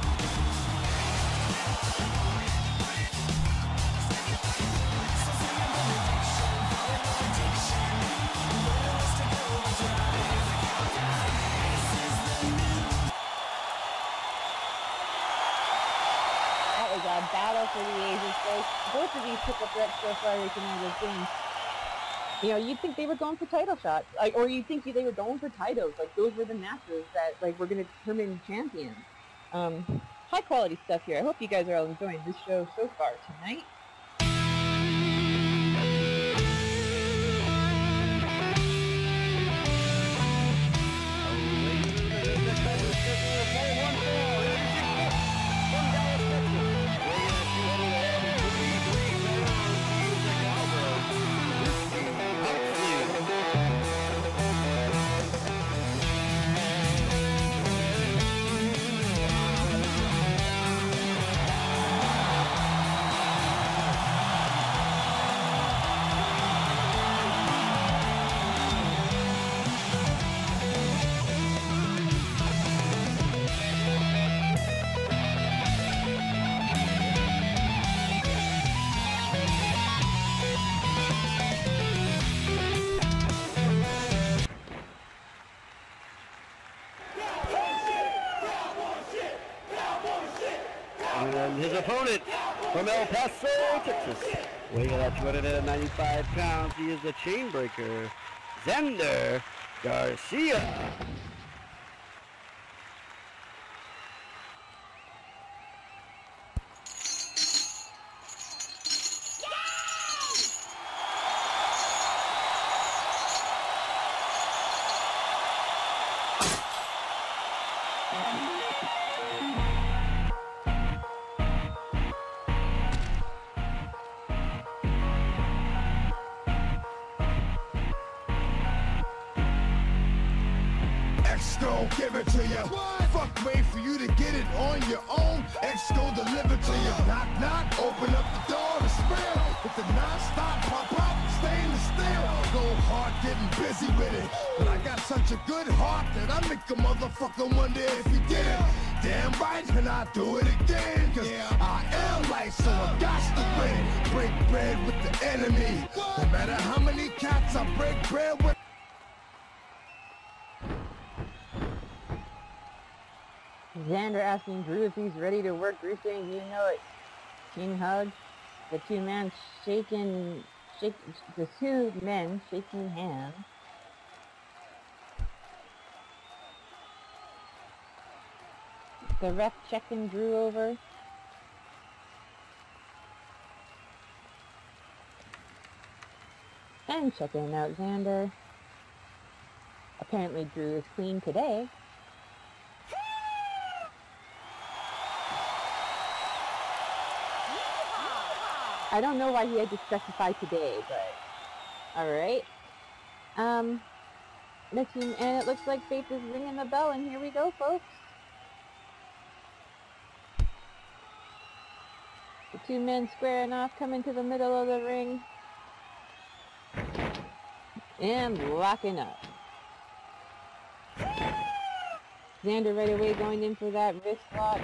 for the ages, folks. Both of these triple threats so far tonight have been, you know, you'd think they were going for title shots, like, or you'd think they were going for titles. Like, those were the matches that, like, were going to determine champions. High quality stuff here. I hope you guys are all enjoying this show so far tonight. And his opponent from El Paso, Texas, weighing at 295 pounds, he is the chain breaker, Xander Garcia. Gon' give it to you. Fuck, wait for you to get it on your own. X gon' deliver to you. Knock, knock, open up the door to spill. With the non-stop pop, stainless steel. Go hard, getting busy with it. But I got such a good heart that I make a motherfucker wonder if he did it. Damn right, and I do it again. Cause I am light, so I got to win. Break bread with the enemy. No matter how many cats I break bread with. Xander asking Drew if he's ready to work. Drew saying, you know it. King hug. The two men the two men shaking hands. The ref checking Drew over. And checking out Xander. Apparently Drew is clean today. I don't know why he had to specify today, but alright. And it looks like Faith is ringing the bell, and here we go, folks. The two men squaring off, coming to the middle of the ring. And locking up. Xander right away going in for that wrist lock.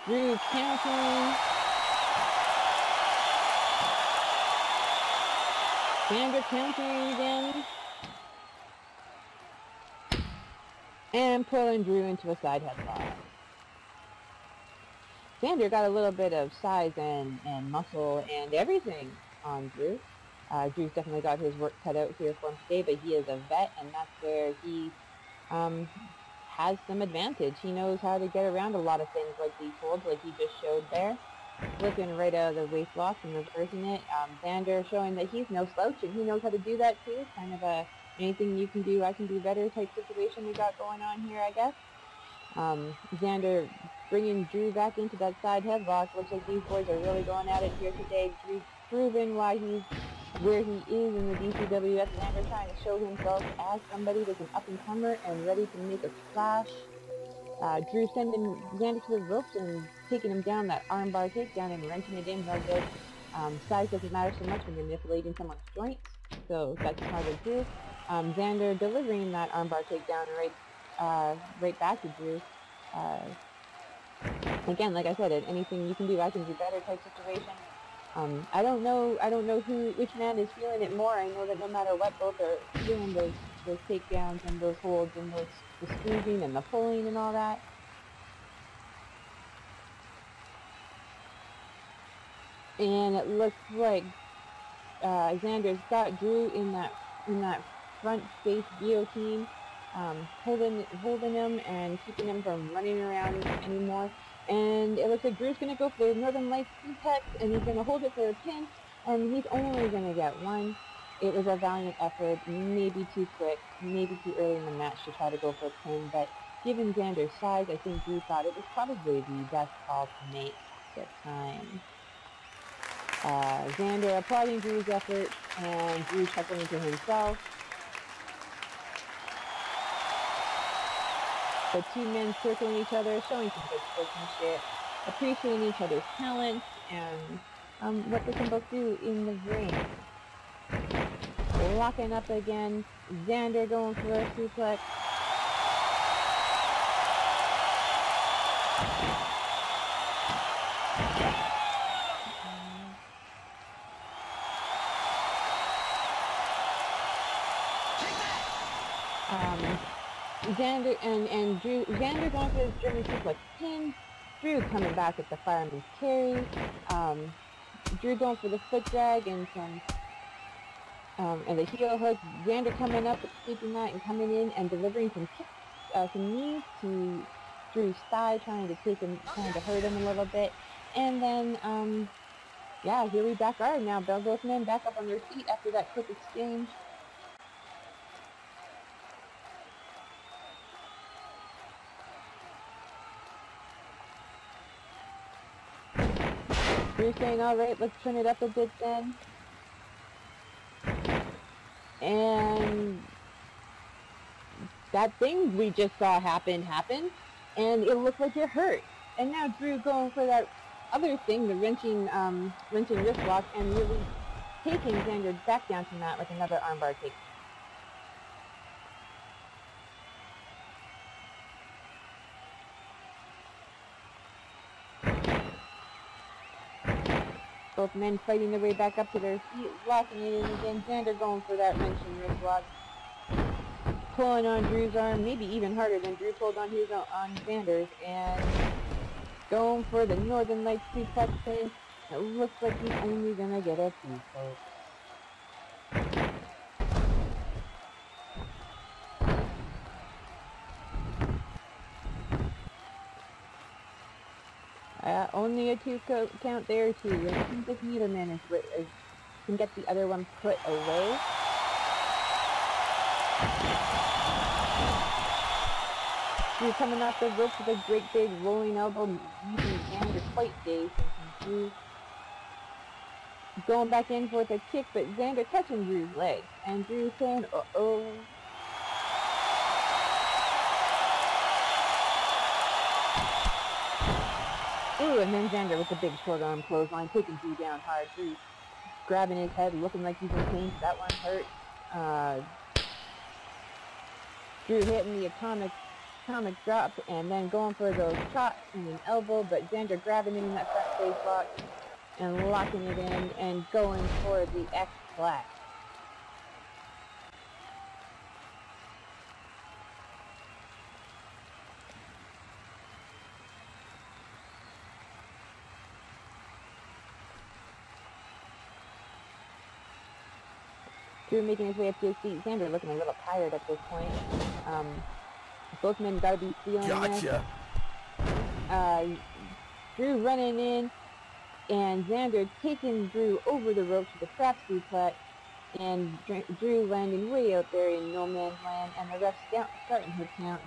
Drew counting. Xander countering again. And pulling Drew into a side headlock. Xander got a little bit of size and muscle and everything on Drew. Drew's definitely got his work cut out here for him today, but he is a vet, and that's where he has some advantage. He knows how to get around a lot of things like these holds, like he just showed there. Flipping right out of the waist lock and reversing it. Xander showing that he's no slouch, and he knows how to do that too. Kind of a anything you can do, I can do better type situation we got going on here, I guess. Xander bringing Drew back into that side headlock. Looks like these boys are really going at it here today. Drew proving why he's where he is in the DCWF. Xander trying to show himself as somebody that's an up-and-comer and ready to make a splash. Drew sending Xander to the ropes and taking him down that armbar takedown and wrenching it in real good. Size doesn't matter so much when you're manipulating someone's joints, so that's smart of Drew. Xander delivering that armbar takedown right back to Drew. Again, like I said, anything you can do, I can do better type situation. I don't know which man is feeling it more. I know that no matter what, both are feeling those takedowns and those holds and the squeezing and the pulling and all that. And it looks like Xander's got Drew in that front face guillotine, holding him and keeping him from running around anymore. And it looks like Drew's going to go for the Northern Lights suplex, and he's going to hold it for a pin, and he's only going to get one. It was a valiant effort, maybe too quick, maybe too early in the match to try to go for a pin, but given Xander's size, I think Drew thought it was probably the best call to make at the time. Xander applauding Drew's effort, and Drew chuckling to himself. The two men circling each other, showing some good sportsmanship, appreciating each other's talent, and what they can both do in the ring. Locking up again, Xander going for a suplex. Xander and Drew. Xander going for his German suplex pin. Drew coming back with the fireman's carry. Drew going for the foot drag and some and the heel hook. Xander coming up with the sleeping mat and coming in and delivering some kicks, some knees to Drew's thigh, trying to hurt him a little bit. And then yeah, here we back are now. Both men back up on their feet after that quick exchange. Drew saying, all right, let's turn it up a bit then. And that thing we just saw happen, and it looked like it hurt. And now Drew going for that other thing, the wrenching wrist lock, and really taking Xander back down to mat with another armbar take. Both men fighting their way back up to their feet, locking it in again. Xander going for that wrenching wrist lock. Pulling on Drew's arm, maybe even harder than Drew pulled on Xander's, and going for the Northern Lights suplex pin. It looks like he's only gonna get a 2, folks. Only a 2 count there too. It seems like neither man can get the other one put away. Drew coming off the ropes with a great big rolling elbow, using Xander quite dazed. Drew going back in for the kick, but Xander catching Drew's leg, and Drew saying, "Uh-oh." Ooh, and then Xander with the big short arm clothesline, taking Drew down hard. Drew grabbing his head, looking like he's in pain. That one hurt. Drew hitting the atomic drop, and then going for those chops and an elbow, but Xander grabbing him in that front face lock and locking it in and going for the X-Flash. Drew making his way up to his feet. Xander looking a little tired at this point. Both men gotta be feeling this. Drew running in, and Xander taking Drew over the ropes with a trap suplex, and Drew landing way out there in no man's land, and the ref starting her count.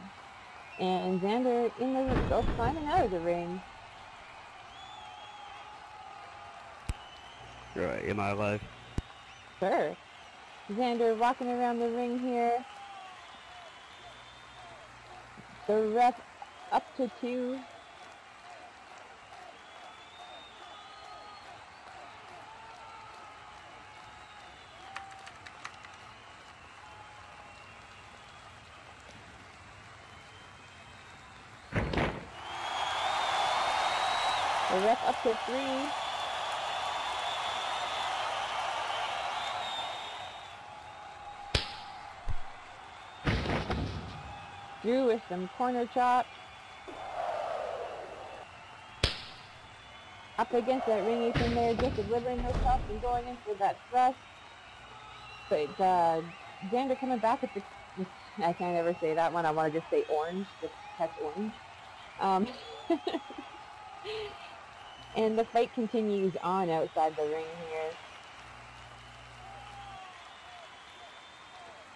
And Xander in the ropes, climbing out of the ring. Right, am I alive? Sure. Xander walking around the ring here. The ref up to 2. The ref up to 3. Drew with some corner chops. up against that ring apron there, just delivering those shots and going in for that thrust. But Xander coming back with the, I can't ever say that one, I want to just say orange, just catch orange. And the fight continues on outside the ring here.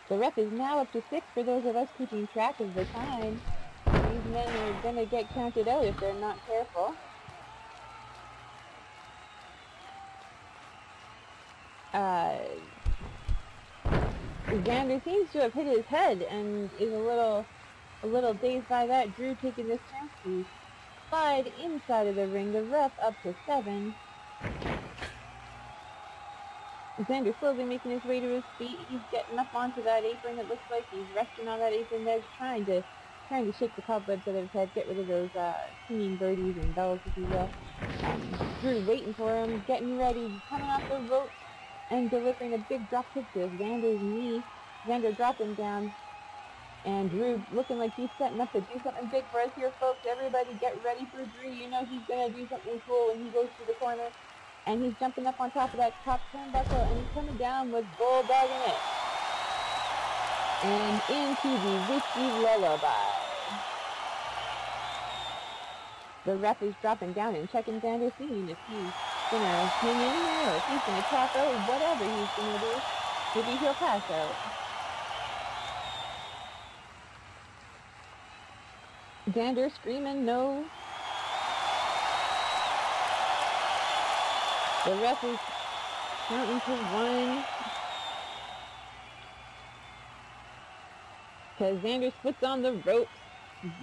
The ref is now up to 6 for those of us keeping track of the time. These men are going to get counted out if they're not careful. Xander seems to have hit his head and is a little dazed by that. Drew taking this chance to slide inside of the ring. The ref up to 7. Xander slowly making his way to his feet. He's getting up onto that apron. It looks like he's resting on that apron there, trying to shake the cobwebs out of his head, get rid of those singing birdies and bells, if you will. Drew waiting for him, getting ready, coming off the ropes, and delivering a big drop kick to Xander's knee. Xander dropping down, and Drew looking like he's setting up to do something big for us here, folks. Everybody get ready for Drew. You know he's going to do something cool when he goes to the corner. And he's jumping up on top of that top turnbuckle, and he's coming down with bulldogging it. And into the Whiskey Lullaby. The ref is dropping down and checking Xander, seeing if he's going to hang in there or if he's going to tap out, whatever he's going to do. Maybe he'll pass out. Xander screaming no. The ref is counting to 1. Because Xander's foot's on the ropes.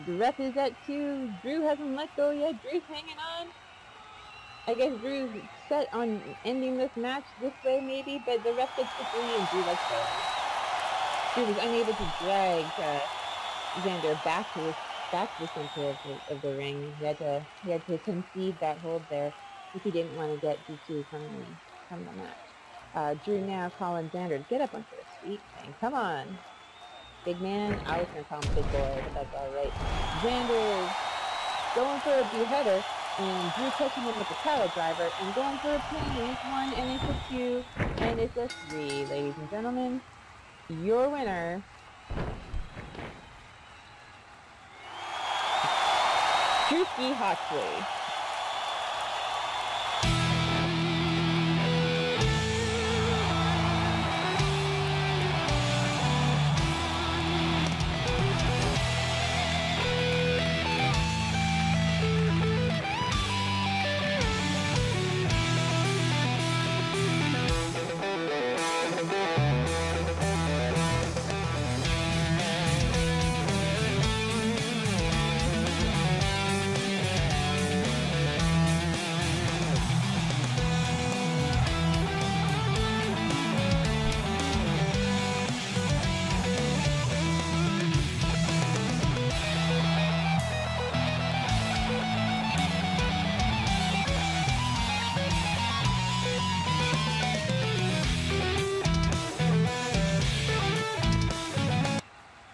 The ref is at 2. Drew hasn't let go yet. Drew's hanging on. I guess Drew's set on ending this match this way maybe, but the ref gets the 3 and Drew lets go. Drew was unable to drag Xander back to the center of the ring. He had to concede that hold there if he didn't want to get DQ from the match. Drew now calling Xander to get up onto his feet, saying, come on, big man. I was going to call him big boy, but that's all right. Xander going for a beheader, and Drew catching him with the power driver, and going for a pin, and it's 1, and it's a 2, and it's a 3, ladies and gentlemen. Your winner, Drewski Hawksley.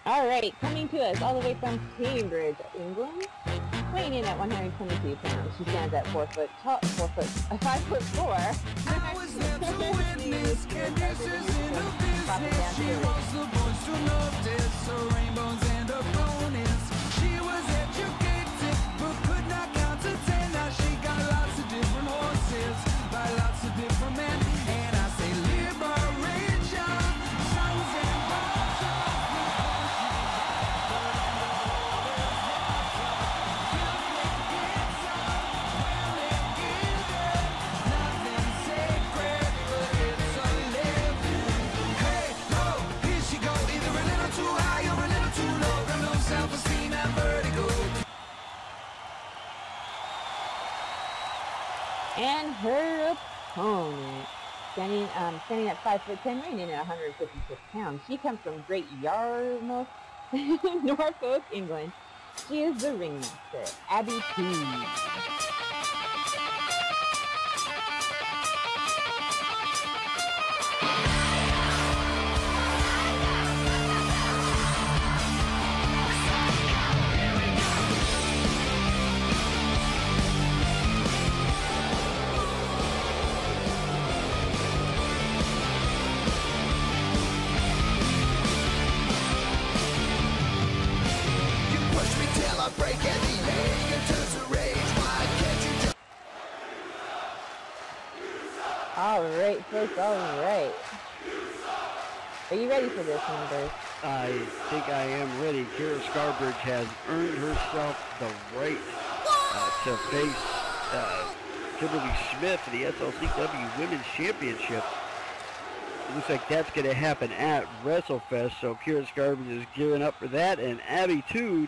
Alright, coming to us all the way from Cambridge, England, weighing in at 122 pounds. She stands at 5'4". I was there to witness conditions in a business. She was the voice to love this, her rainbows and her bonus. She was educated, but could not count to 10. Now she got lots of different horses by lots of different men. And I say liberation, sons and daughters. And her opponent, standing at 5'10", weighing in at 156 pounds. She comes from Great Yarmouth, Norfolk, England. She is the ringmaster, Abby P. folks, all right. Are you ready for this one, Bert? I think I am ready. Kira Scarbridge has earned herself the right to face Kimberly Smith for the SLCW Women's Championship. It looks like that's going to happen at WrestleFest, so Kira Scarbridge is gearing up for that, and Abby Tood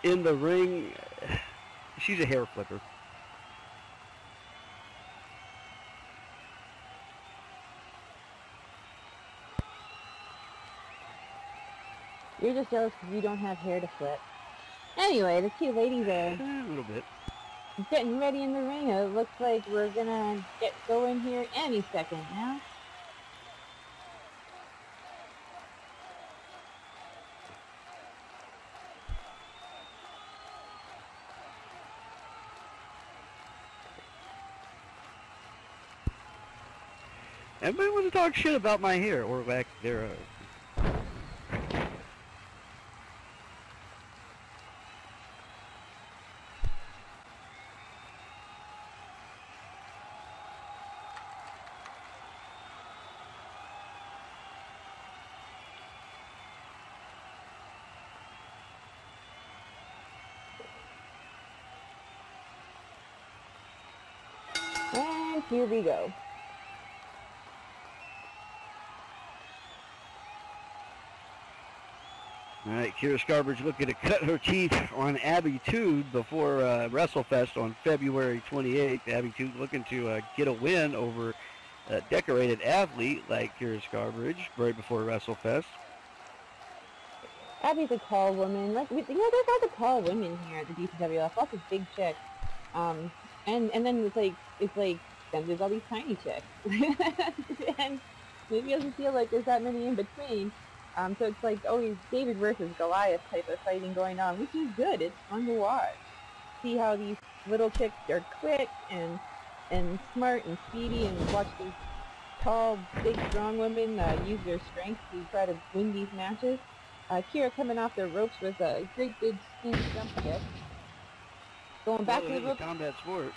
in the ring. She's a hair flipper. You're just jealous because you don't have hair to flip. Anyway, the two ladies are A little bit. getting ready in the ring. It looks like we're gonna get going here any second now. Everybody wants to talk shit about my hair or back there. And here we go. All right, Kira Scarbridge looking to cut her teeth on Abby Tood before WrestleFest on February 28th. Abby Tood looking to get a win over a decorated athlete like Kira Scarbridge right before WrestleFest. Abby's a tall woman. Like, you know, there's lots of tall women here at the DCWF. Lots of big chicks. And then it's like then there's all these tiny chicks. And maybe it doesn't feel like there's that many in between. So it's like always David versus Goliath type of fighting going on, which is good. It's fun to watch. See how these little chicks are quick and smart and speedy, and watch these tall, big, strong women use their strength to try to win these matches. Kira coming off the ropes with a great big spin jump kick. Going back to the ropes. Combat sport.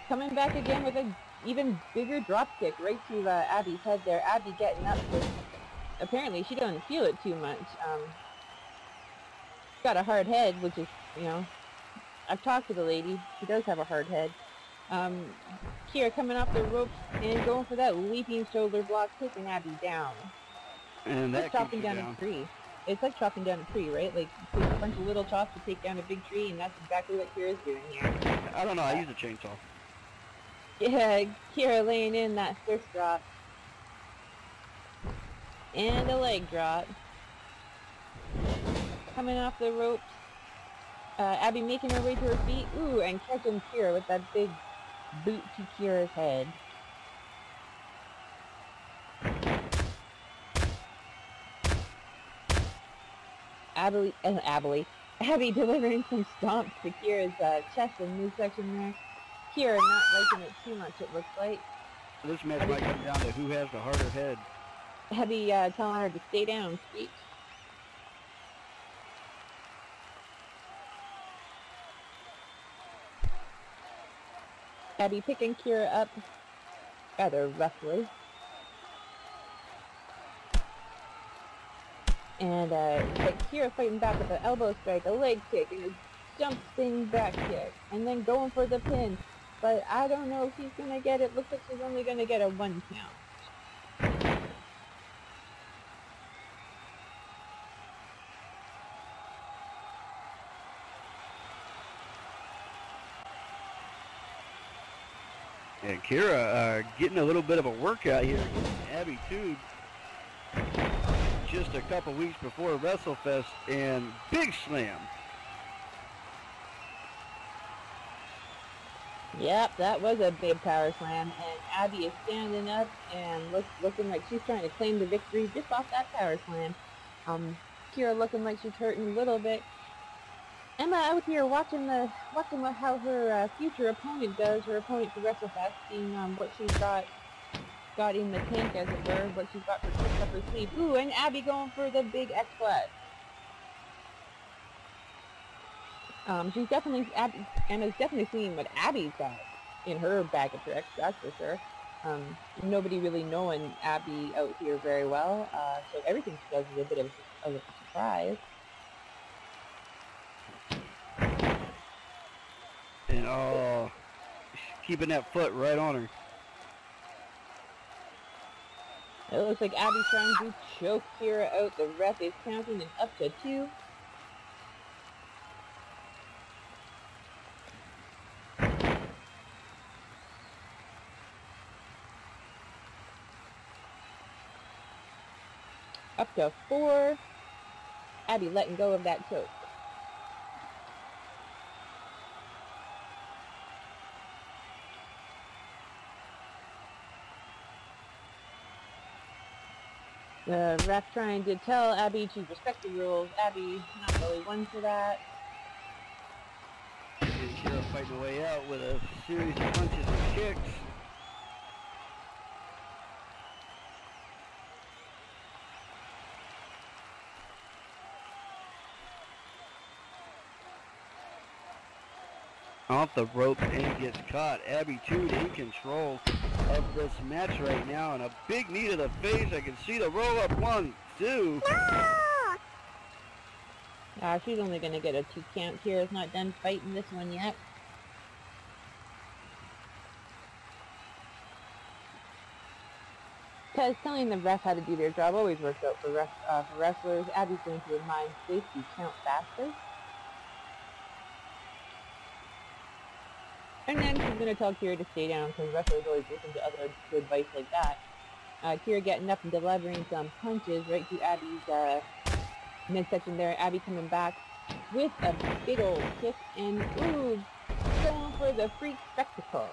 Coming back again with a even bigger drop kick right to Abby's head there. Abby getting up with, apparently she doesn't feel it too much. Got a hard head, which is, you know, I've talked to the lady. She does have a hard head. Kira coming off the ropes and going for that leaping shoulder block, taking Abby down. And that It's like chopping down a tree. It's like chopping down a tree, right? Like, take a bunch of little chops to take down a big tree, and that's exactly what Kira's doing here. I don't know, I use a chainsaw. Yeah, Kira laying in that fist drop. And a leg drop. Coming off the ropes. Abby making her way to her feet. Ooh, and catching Kira with that big boot to Kira's head. Abby delivering some stomps to Kira's chest and midsection there. Kira not liking it too much, it looks like. This match might come down to who has the harder head. Abby telling her to stay down, sweet. Abby picking Kira up rather roughly. And like Kira fighting back with an elbow strike, a leg kick, and a jump spin back kick. And then going for the pin. But I don't know if she's going to get it. Looks like she's only going to get a 1 count. And Kira getting a little bit of a workout here against Abby Tood just a couple weeks before WrestleFest, and big slam. Yep, that was a big power slam, and Abby is standing up and looking like she's trying to claim the victory just off that power slam. Kira looking like she's hurting a little bit. Emma out here watching how her future opponent does, her opponent for WrestleFest, seeing what she's got in the tank, as it were, what she's got for tricks up her sleeve. Ooh, and Abby going for the big X-Flash. She's definitely, Emma's definitely seeing what Abby's got in her bag of tricks, that's for sure. Nobody really knowing Abby out here very well, so everything she does is a bit of a surprise. And oh, she's keeping that foot right on her. It looks like Abby's trying to choke Kira out. The ref is counting and up to 2. Up to 4. Abby letting go of that choke. The ref trying to tell Abby to respect the rules. Abby not really one for that. And Kira fighting her way out with a series of punches and kicks. Off the rope and gets caught. Abby Toot in control of this match right now, and a big knee to the face. I can see the roll up. 1, 2. She's only gonna get a 2 count. Kira's not done fighting this one yet. Because telling the ref how to do their job always works out for wrestlers. Abby's going to remind Stacy to count faster. And then she's going to tell Kira to stay down, because wrestlers always listen to other good advice like that. Kira getting up and delivering some punches right to Abby's midsection there. Abby coming back with a big old kick, and ooh, going for the freak spectacle.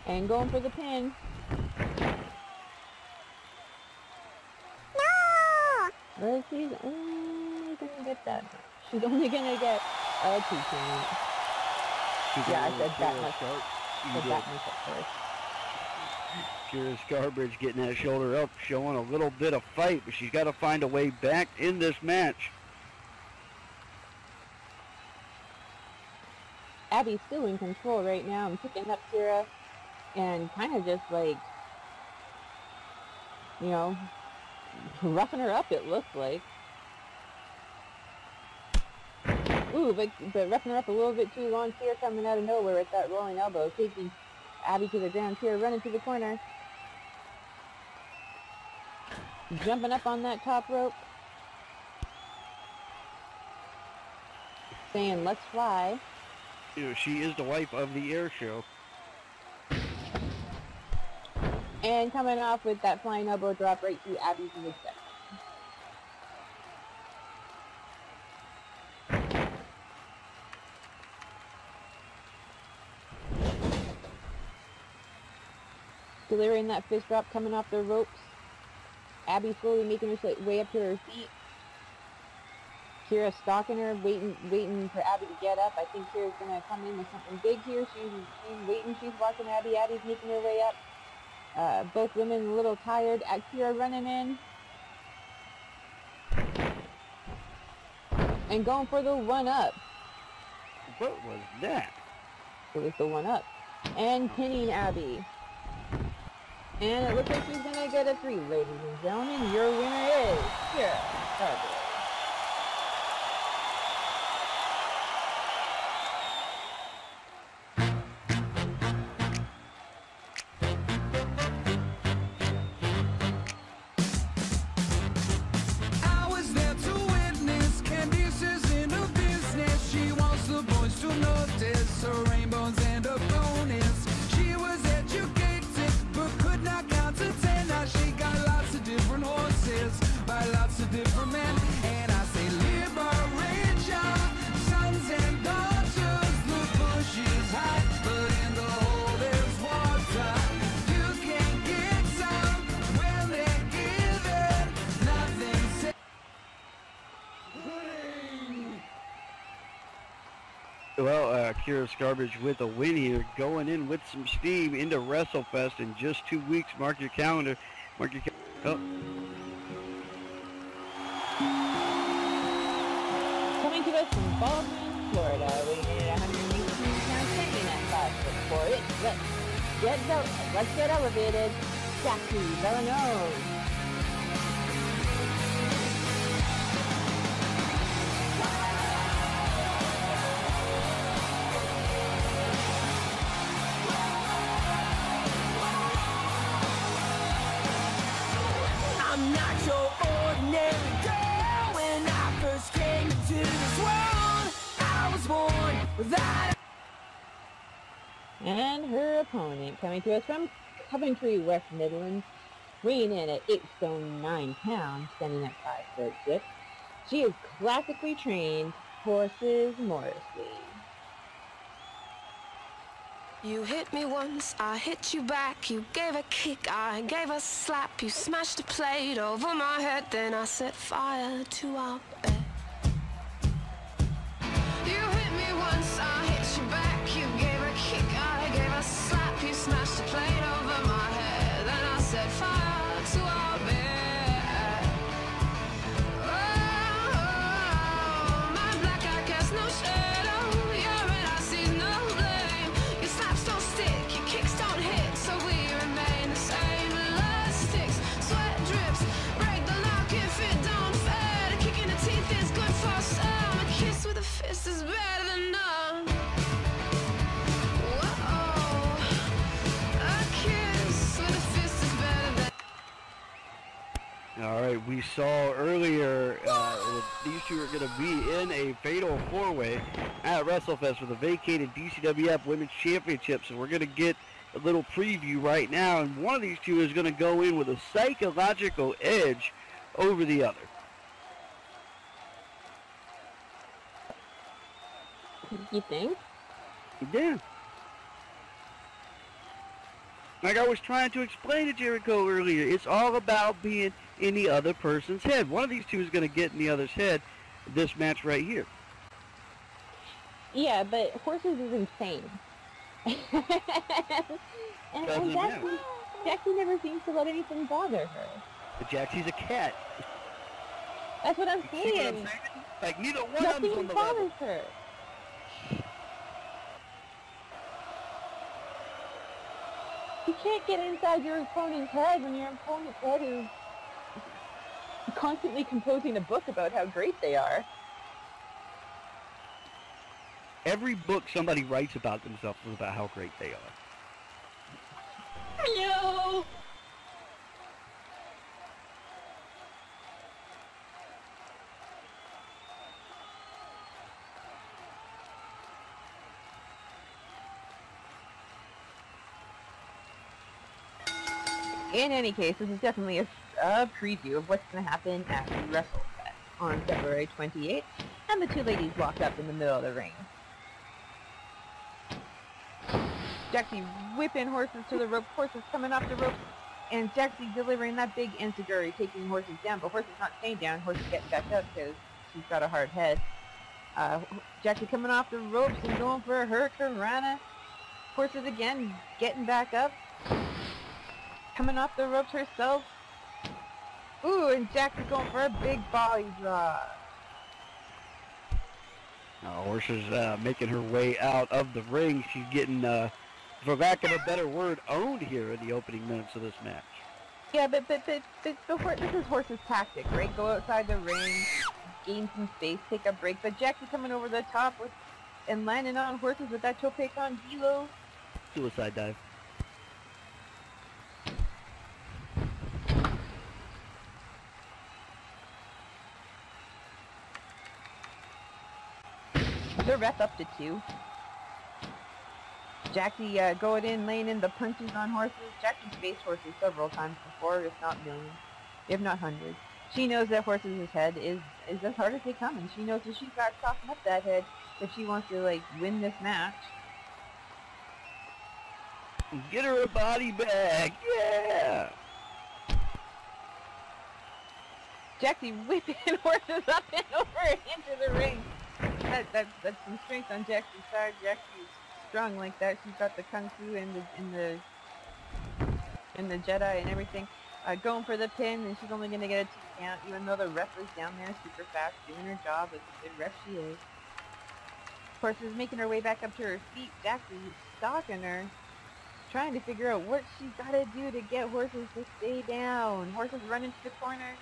And going for the pin. No! Where is he? Only gonna get that. She's only gonna get a 2 count. Yeah, I said that much. Said that much at first. Kira Scarbridge getting that shoulder up, showing a little bit of fight, but she's got to find a way back in this match. Abby's still in control right now. I'm picking up Kira and kind of just like, you know, roughing her up, it looks like. Ooh, but roughing her up a little bit too long. Kira coming out of nowhere with that rolling elbow, taking Abby to the ground. Kira running to the corner. Jumping up on that top rope. Saying, let's fly. You know, she is the wife of the air show. And coming off with that flying elbow drop right to Abby's midsection. Delivering that fist drop coming off the ropes. Abby slowly making her way up to her feet. Kira stalking her, waiting for Abby to get up. I think Kira's going to come in with something big here. She's waiting, she's watching Abby. Abby's making her way up. Both women a little tired. Kira running in. And going for the 1-up. What was that? It was the 1-up. And pinning Abby. And it looks like she's going to get a 3, ladies and gentlemen. Your winner is Kira Scarbridge. Well, Kira Scarbridge with a win here, going in with some steam into WrestleFest in just 2 weeks. Mark your calendar. Mark your calendar. Coming to us from Baldwin, Florida, weighing in at 118 pounds, standing at for it. Let's get elevated. Jackie Villeneuve. I'm not your ordinary girl. When I first came into this world, I was born without. And her opponent, coming to us from Coventry, West Midlands, weighing in at 8 stone 9 pounds, standing at 5'6". She is classically trained horses Morrissey. You hit me once, I hit you back. You gave a kick, I gave a slap. You smashed a plate over my head, then I set fire to our bed. You hit me once, I hit you back. You gave a kick, I gave a slap. You smashed a plate over my head, then I set fire to our bed. Oh, my black eye casts no shadow. Your red eye sees no blame. Your slaps don't stick, your kicks don't hit, so we remain the same. Blood sticks, sweat drips, break the lock if it don't fit. A kick in the teeth is good for some. A kiss with a fist is better than none. Whoa, a kiss with a fist is better than. All right, we saw earlier that these two are going to be in a fatal four-way at WrestleFest for the vacated DCWF Women's Championship. So we're going to get a little preview right now, and one of these two is going to go in with a psychological edge over the other. You think? Yeah. Like I was trying to explain to Jericho earlier, it's all about being in the other person's head. One of these two is going to get in the other's head this match right here. Yeah, but horses is insane. and Doesn't matter. Jackie never seems to let anything bother her. But Jaxie's a cat. That's what I'm See what I'm saying. saying? Like neither one of them's Nothing on the level. bothers her. You can't get inside your opponent's head when your opponent's head is constantly composing a book about how great they are. Every book somebody writes about themselves is about how great they are. No. In any case, this is definitely a preview of what's going to happen at WrestleFest on February 28th, and the two ladies walk up in the middle of the ring. Jaxie whipping horses to the rope, horses coming off the rope, and Jaxie delivering that big enziguri, taking horses down, but horses not staying down, horses getting back up because she's got a hard head. Jaxie coming off the ropes and going for a hurricanrana. Horses again getting back up. Coming off the ropes herself. Ooh, and Jaxie going for a big body drop. Horses making her way out of the ring. She's getting, for lack of a better word, owned here in the opening minutes of this match. Yeah, but this is Horse's tactic, right? Go outside the ring, gain some space, take a break. But Jaxie coming over the top with and landing on horses with that tope con hilo. Suicide dive. The ref up to 2. Jaxie going in, laying in the punches on horses. Jaxie's faced horses several times before, if not millions, if not hundreds. She knows that horses' head is as hard as they come, and she knows that she's got to soften up that head if she wants to, like, win this match. Get her a body bag, yeah! Jaxie whipping horses up and over into the ring. That's some strength on Jaxie's side. Jaxie's strong like that. She's got the kung fu and the Jedi and everything. Going for the pin, and she's only going to get a 2 count, even though the ref is down there super fast doing her job. It's a good ref she is. Horse is making her way back up to her feet. Jackie's stalking her, trying to figure out what she's got to do to get Horses to stay down. Horses run into the corner.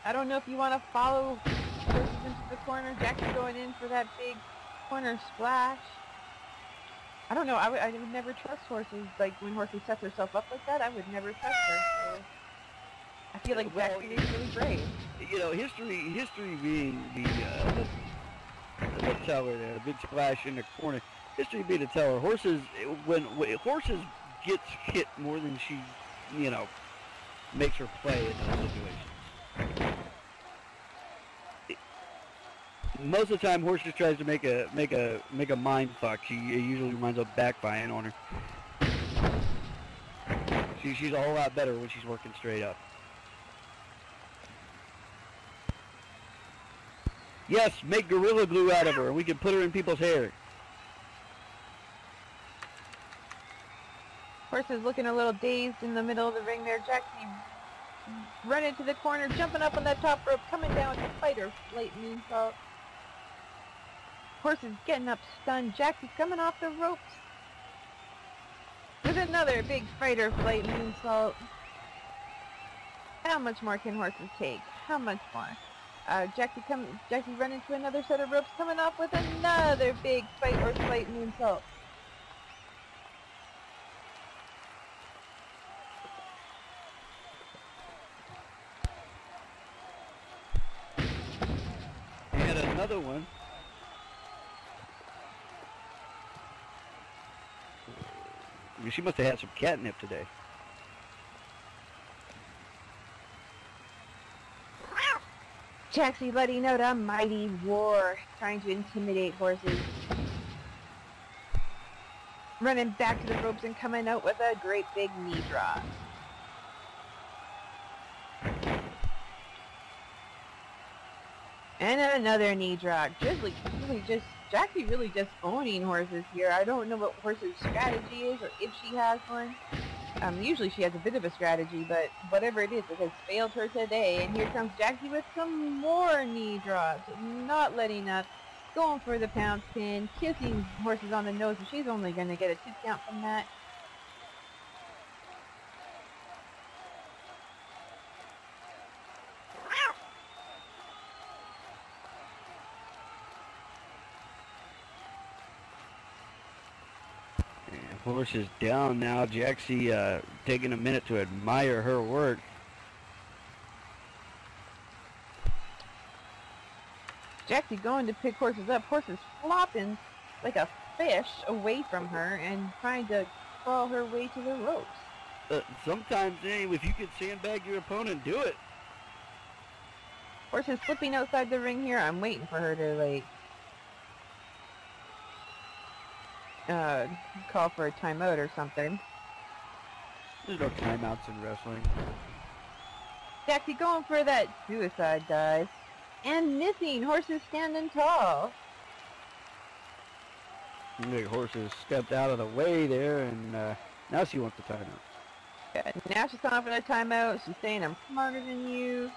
I don't know if you want to follow Horses into the corner. Jackie's going in for that big corner splash. I don't know. I would never trust Horses. Like, when Horses sets herself up like that, I would never trust her. So I feel like Jackie is really brave. You know, history being the teller there, a big splash in the corner. History being the teller. Horses, when Horses gets hit more than she, you know, makes her play in those situations. Most of the time, Horses tries to make a mind fuck. She usually winds up backfiring on her. She's a whole lot better when she's working straight up. Yes, make Gorilla Glue out of her, and we can put her in people's hair. Horse is looking a little dazed in the middle of the ring there. Jackie running to the corner, jumping up on that top rope, coming down to fight her late moonsault. Horse is getting up stunned. Jackie's coming off the ropes with another big fighter flight moonsault. How much more can Horses take? How much more? Jackie run into another set of ropes, coming off with another big fight or flight moonsault. And another one. She must have had some catnip today. Jackie letting out a mighty roar, trying to intimidate Horses. Running back to the ropes and coming out with a great big knee drop. And another knee drop. Jackie really just owning Horses here. I don't know what Horses' strategy is or if she has one. Usually she has a bit of a strategy, but whatever it is, it has failed her today. And here comes Jackie with some more knee drops, not letting up, going for the pound pin, kissing Horses on the nose, and she's only going to get a 2 count from that. Horse is down now. Jackie taking a minute to admire her work. Jackie going to pick Horses up. Horses flopping like a fish away from her and trying to crawl her way to the ropes. Sometimes, if you could sandbag your opponent, do it. Horses flipping outside the ring here. I'm waiting for her to, like, call for a timeout or something. There's no timeouts in wrestling. Jackie going for that suicide dive. And missing. Horses standing tall. The Horses stepped out of the way there, and now she wants the timeout. Yeah, now she's calling for the timeout. She's saying, I'm smarter than you.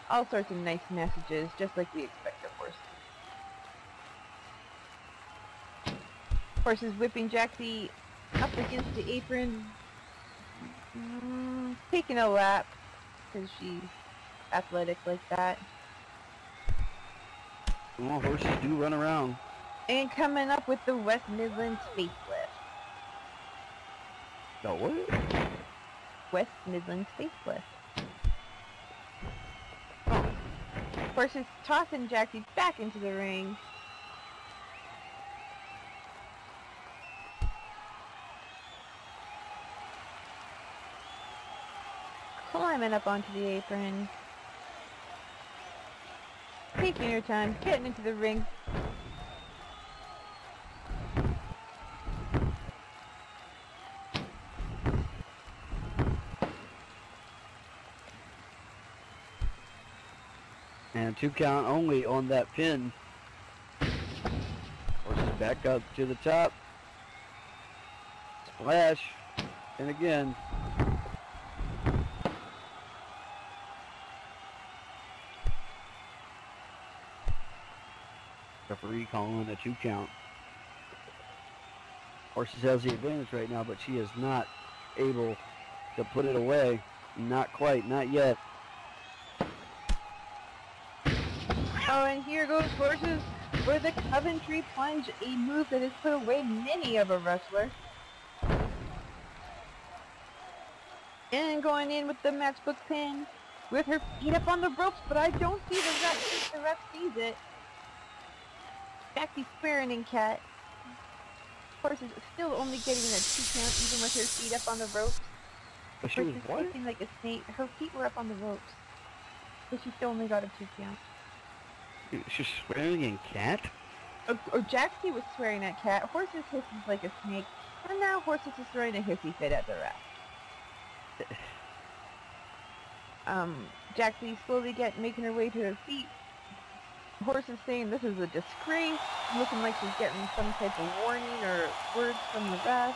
All sorts of nice messages, just like we expect of Horses. Horses whipping Jackie up against the apron. Taking a lap, because she's athletic like that. Well, Horses do run around. And coming up with the West Midlands facelift. The what? West Midlands facelift. Oh. Horses tossing Jackie back into the ring. Climbing up onto the apron. Taking her time, getting into the ring. And 2 count only on that pin. Horses back up to the top. Splash. And again. Referee calling a 2 count. Horses has the advantage right now, but she is not able to put it away. Not quite, not yet. Oh, and here goes Horses for the Coventry Plunge, a move that has put away many of a wrestler. And going in with the matchbook pin with her feet up on the ropes, but I don't see the ref. The ref sees it. Jackie's swearing in Cat. Horses still only getting a 2 count even with her feet up on the ropes. But she was Horses what? kicking like a snake. Her feet were up on the ropes. But she still only got a 2 count. She's swearing in Cat? Or Jaxie was swearing at Cat. Horses hisses like a snake. And now Horses is throwing a hissy fit at the ref. Jaxie slowly making her way to her feet. Horses saying this is a disgrace, looking like she's getting some type of warning or words from the ref.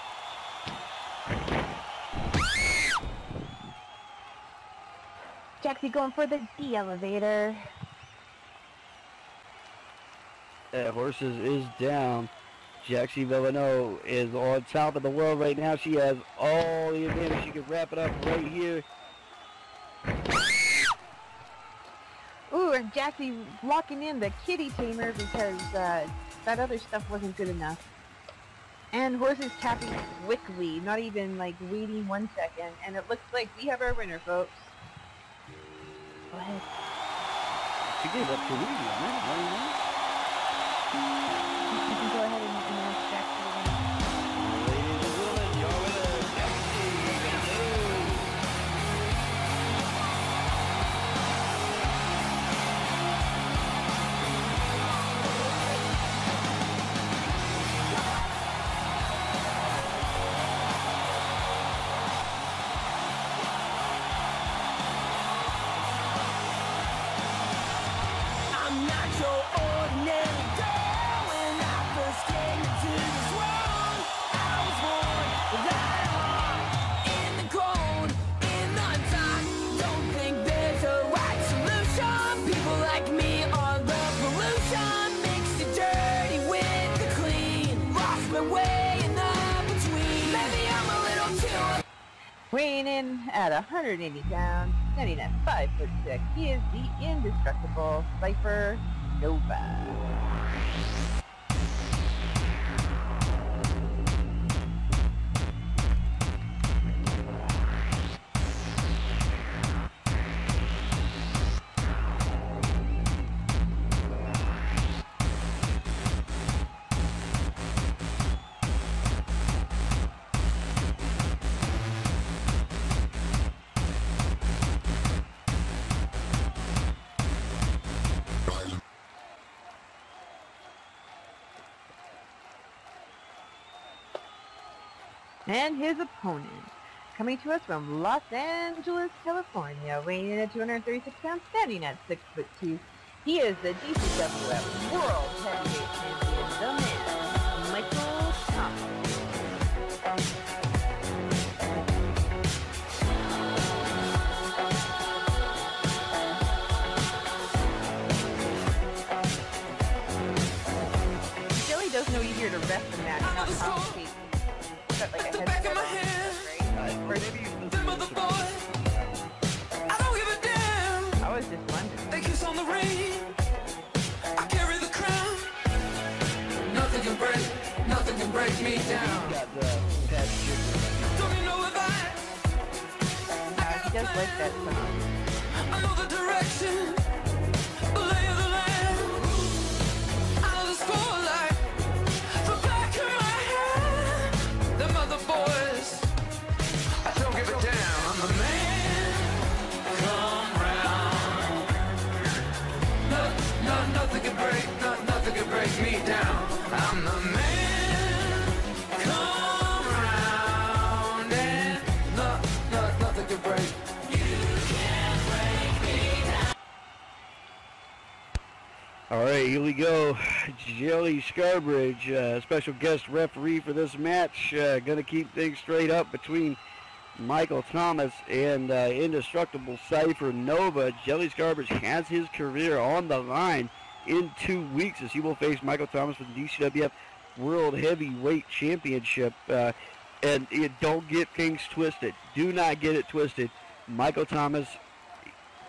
Jaxie going for the D-elevator. Horses is down. Jaxie Villeneuve is on top of the world right now. She has all the advantage. She can wrap it up right here. Ooh, and Jaxie locking in the kitty tamer because that other stuff wasn't good enough. And Horses tapping quickly, not even like waiting 1 second. And it looks like we have our winner, folks. Go ahead. She gave up too easy on that. You can go ahead and announce Jaxie the winner. Ladies and gentlemen, your winner, Jaxie Villeneuve. I'm not your ordinary girl. When I first came into this world, I was born without a heart. In the cold, in the dark, don't think there's a right solution. People like me are the pollution. Mixed it dirty with the clean. Lost my way in the between. Maybe I'm a little too. Weighing in at 180 pounds, standing at 5'6", he is the indestructible Cypher Nova. And his opponent, coming to us from Los Angeles, California, weighing in at 236 pounds, standing at 6'2". He is the DCWF World Heavyweight Champion, the man, Michael Thomas. Jelly does know easier to rest the match, not complicate. Like The back of my head, them other boys. I don't give a damn. I was just wondering. They kiss on the ring. I carry the crown. Nothing can break me down. Got the patch. Don't you know if He does like that song. I know the direction, the lay of the land. I know the spotlight, the back of my head. Them other boys, I don't give a damn. I'm the man. Come round. Nothing can break me down. I'm the man. Come round and nothing can break. All right, here we go. Jelly Scarbridge, special guest referee for this match. Going to keep things straight up between Michael Thomas and indestructible Cypher Nova. Jelly Scarbridge has his career on the line in 2 weeks as he will face Michael Thomas for the DCWF World Heavyweight Championship. And don't get things twisted. Do not get it twisted. Michael Thomas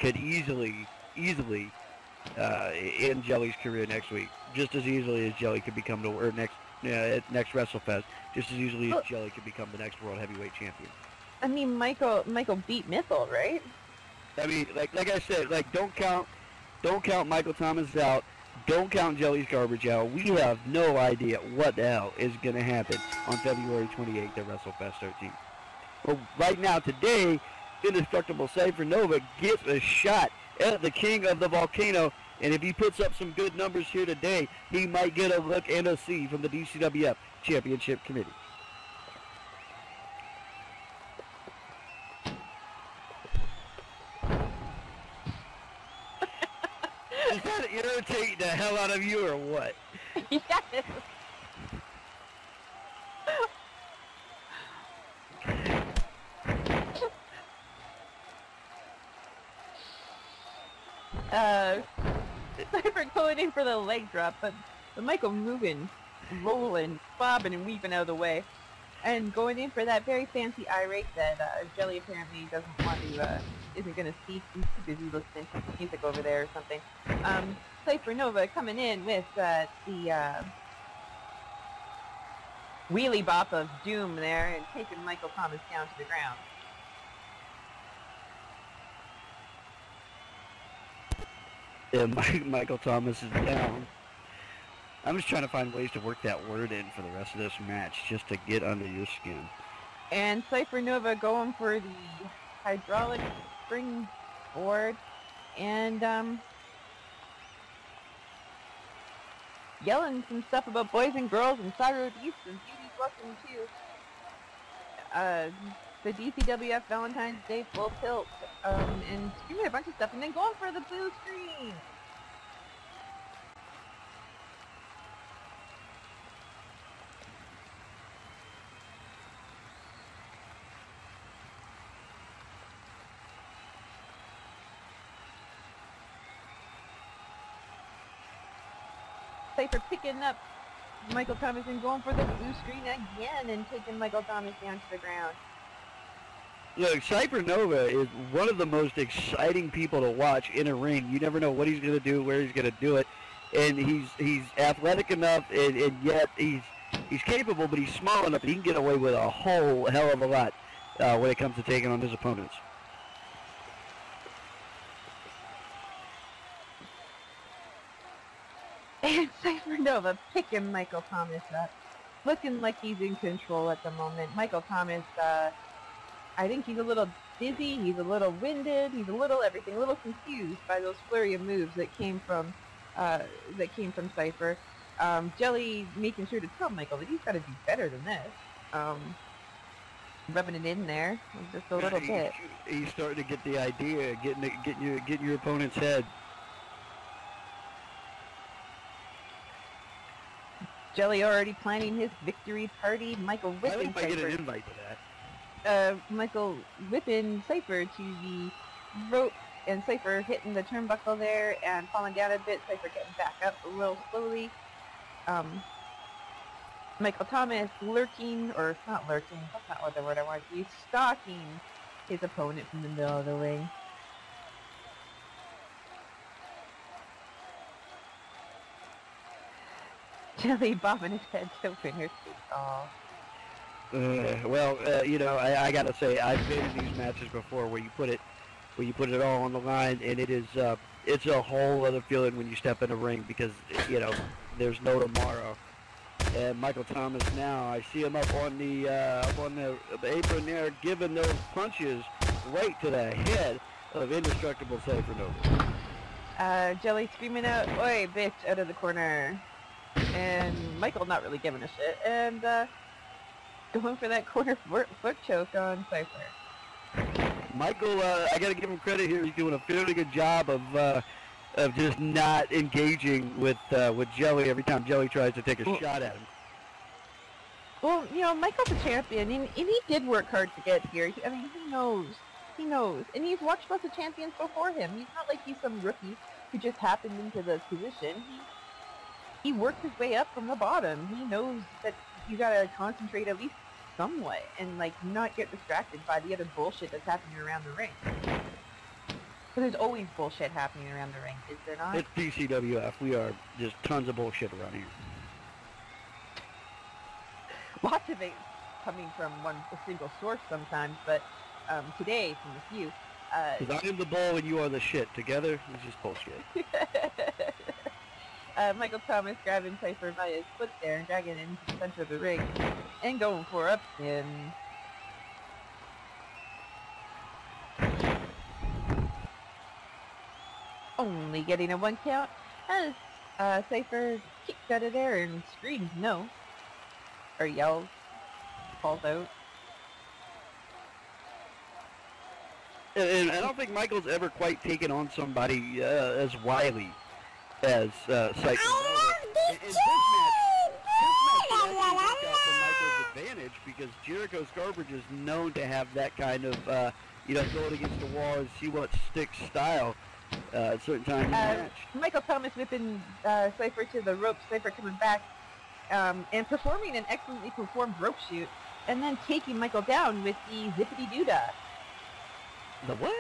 could easily end Jelly's career next week, just as easily as Jelly could become the next WrestleFest, just as easily as Jelly could become the next World Heavyweight Champion. I mean, Michael beat Mythal, right? I mean, like I said, like don't count Michael Thomas out. Don't count Jelly's garbage out. We have no idea what the hell is going to happen on February 28th at WrestleFest 13. Well, right now, today, Indestructible Cypher Nova gets a shot at the King of the Volcano, and if he puts up some good numbers here today, he might get a look and a see from the DCWF Championship Committee. Does that irritate the hell out of you or what? Yes. Cypher going in for the leg drop, but Michael moving, rolling, bobbing, and weaving out of the way. And going in for that very fancy irate that Jelly apparently doesn't want to, isn't going to see. He's too busy listening to music over there or something. Cypher Nova coming in with the wheelie bop of doom there and taking Michael Thomas down to the ground. Yeah, Michael Thomas is down. I'm just trying to find ways to work that word in for the rest of this match, just to get under your skin. And Cypher Nova going for the hydraulic spring board, and yelling some stuff about boys and girls and Cyro Beast and Beauty's welcome to the DCWF Valentine's Day full tilt, and screaming a bunch of stuff, and then going for the blue screen. Cypher picking up Michael Thomas and going for the blue screen again and taking Michael Thomas down to the ground. Look, Cypher Nova is one of the most exciting people to watch in a ring. You never know what he's going to do, where he's going to do it, and he's athletic enough, and yet he's capable, but he's small enough that he can get away with a whole hell of a lot when it comes to taking on his opponents. And Cypher Nova picking Michael Thomas up, looking like he's in control at the moment. Michael Thomas, I think he's a little dizzy, he's a little winded, he's a little everything, a little confused by those flurry of moves that came from Cypher. Jelly making sure to tell Michael that he's got to do better than this. Rubbing it in there just a little bit. He's starting to get the idea, getting your opponent's head. Jelly already planning his victory party. Michael I whipping think I get Cypher. an invite to that. Michael whipping Cypher to the rope, and Cypher hitting the turnbuckle there and falling down a bit. Cypher getting back up a little slowly. Michael Thomas lurking, or not lurking, that's not what the word I want to use, stalking his opponent from the middle of the ring. Jelly bobbing his head so fingers. Oh. You know, I gotta say, I've been in these matches before where you put it all on the line, and it's a whole other feeling when you step in the ring because you know there's no tomorrow. And Michael Thomas now, I see him up on the apron there, giving those punches right to the head of Indestructible Cypher Nova. Jelly screaming out, "Oi, bitch!" out of the corner. And Michael not really giving a shit, and going for that corner foot choke on Cypher. Michael, I gotta give him credit here. He's doing a fairly good job of just not engaging with Jelly every time Jelly tries to take a shot at him. Well, you know, Michael's a champion, and he did work hard to get here. I mean, he knows He knows. And he's watched lots of champions before him. He's not like he's some rookie who just happened into the position. He worked his way up from the bottom. He knows that you gotta concentrate at least somewhat and like not get distracted by the other bullshit that's happening around the ring. Because there's always bullshit happening around the ring, is there not? It's DCWF. We are just tons of bullshit around here. Lots of it coming from a single source sometimes, but today from a few. Because I am the bull and you are the shit. Together, it's just bullshit. Michael Thomas grabbing Cypher by his foot there and dragging him into the center of the ring and going for a pin. Only getting a 1 count as Cypher kicks out of there and screams no. Or yells. Falls out. And I don't think Michael's ever quite taken on somebody as wily as Cypher. In this match actually worked out for Michael's advantage because Jericho Scarbridge is known to have that kind of, going against the wall and see what sticks style at certain times in the match. Michael Thomas whipping Cypher to the ropes, Cypher coming back and performing an excellently performed rope shoot, and then taking Michael down with the zippity doodah. The what?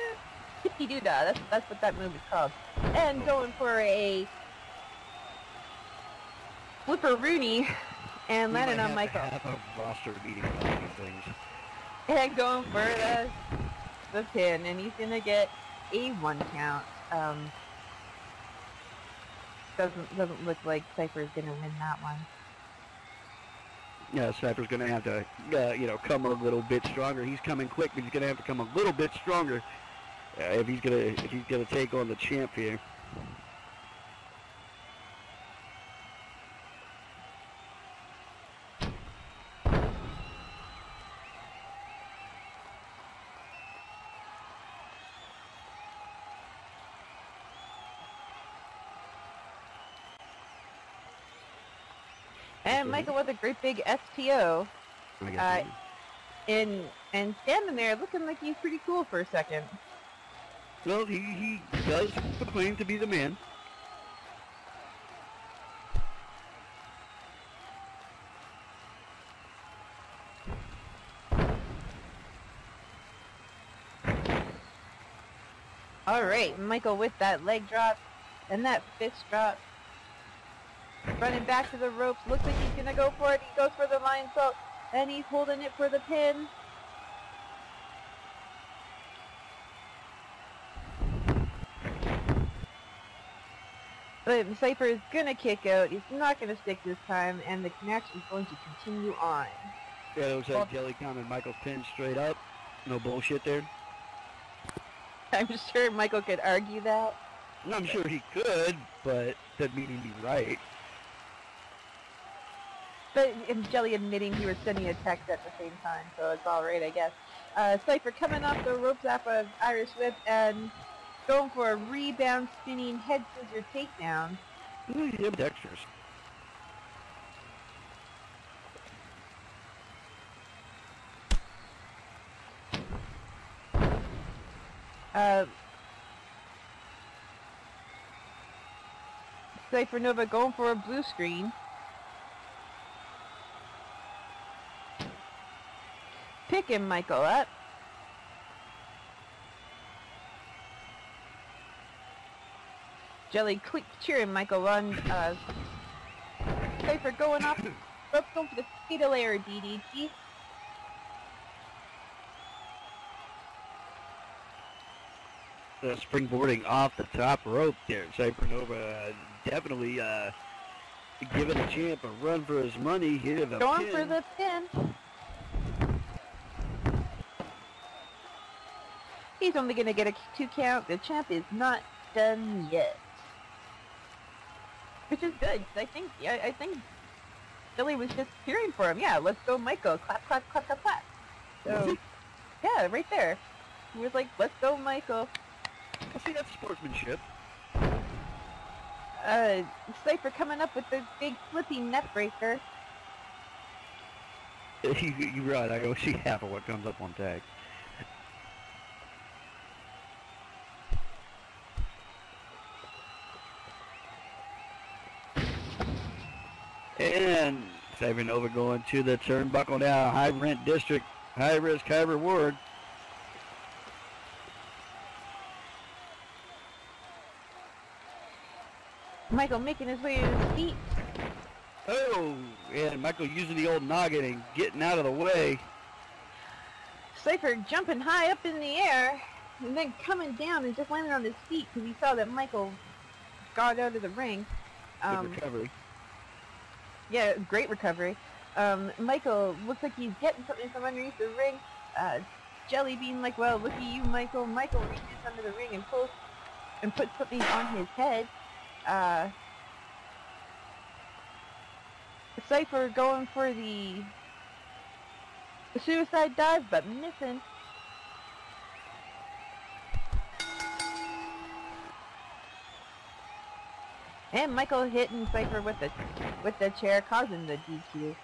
Zippity doodah, that's what that move is called. And going for a flipper Rooney and landing on Michael. Have a roster meeting about these things. And going for the pin, and he's gonna get a 1 count. Doesn't look like Cypher's gonna win that one. Yeah, Cypher's gonna have to, come a little bit stronger. He's coming quick, but he's gonna have to come a little bit stronger if he's gonna take on the champ here. And Michael with a great big STO. And standing there looking like he's pretty cool for a second. Well, he does claim to be the man. Alright, Michael with that leg drop and that fist drop. Running back to the ropes, looks like he's gonna go for it. He goes for the lion salt, and he's holding it for the pin. But Cypher is gonna kick out. He's not gonna stick this time, and the match is going to continue on. Yeah, it looks like Jelly counted Michael's pin straight up. No bullshit there. I'm sure Michael could argue that. I'm sure he could, but doesn't mean he'd be right. But Jelly admitting he was sending a text at the same time, so it's alright, I guess. Cypher coming off the ropes off of Irish Whip and going for a rebound spinning head scissor takedown. Yeah, Dexter's. Cypher Nova going for a blue screen. Picking Michael up. Jelly cheering Michael on. Cypher going off. Rope going for the fatal air DDT. Springboarding off the top rope there. Cypher Nova definitely giving the champ a run for his money here. Going for the pin. He's only going to get a 2 count. The champ is not done yet. Which is good. I think Billy was just cheering for him. Yeah, let's go Michael. Clap, clap, clap, clap, clap. So, yeah, right there. He was like, let's go Michael. I see that's sportsmanship. Cypher coming up with the big flippy net breaker. You're right. I go see half of what comes up on tag. And Cypher Nova going to the turnbuckle now. High rent district, high risk, high reward. Michael making his way to his feet. Oh, and Michael using the old noggin and getting out of the way. Cypher jumping high up in the air and then coming down and just landing on his feet because he saw that Michael got out of the ring. Good recovery. Yeah, great recovery. Michael looks like he's getting something from underneath the ring. Jelly being like, well, look at you, Michael. Michael reaches under the ring and puts something on his head. Cypher going for the suicide dive, but missing. And Michael hitting Cypher with the chair, causing the DQ.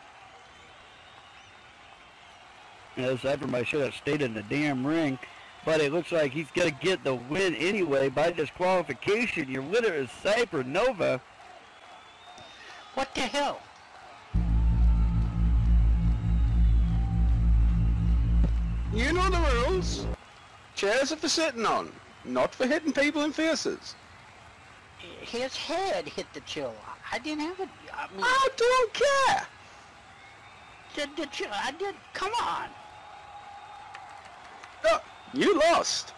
Yeah, Cypher might should have stayed in the damn ring, but it looks like he's going to get the win anyway by disqualification. Your winner is Cypher Nova. What the hell? You know the rules. Chairs are for sitting on, not for hitting people in faces. His head hit the chill. I didn't have it. I mean, I don't care. the chill. I did. Come on. Look, you lost.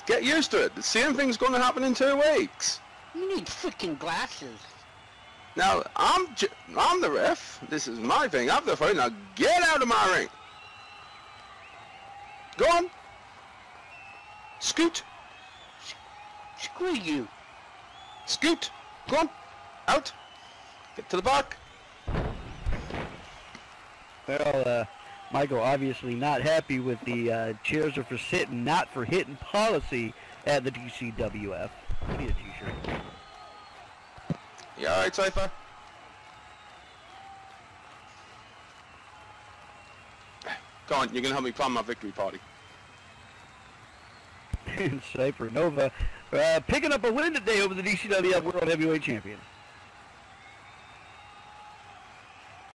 Get used to it. The same thing's going to happen in 2 weeks. You need freaking glasses. Now, I'm the ref. This is my thing. I'm the fight. Now, get out of my ring. Go on. Scoot. Screw you. Scoot. Go on. Out. Get to the back. Well, Michael obviously not happy with the chairs are for sitting, not for hitting policy at the DCWF. I need a t-shirt. You alright, Cypher? Go on, you're going to help me plan my victory party. And Cypher Nova picking up a win today over the DCWF World Heavyweight Champion.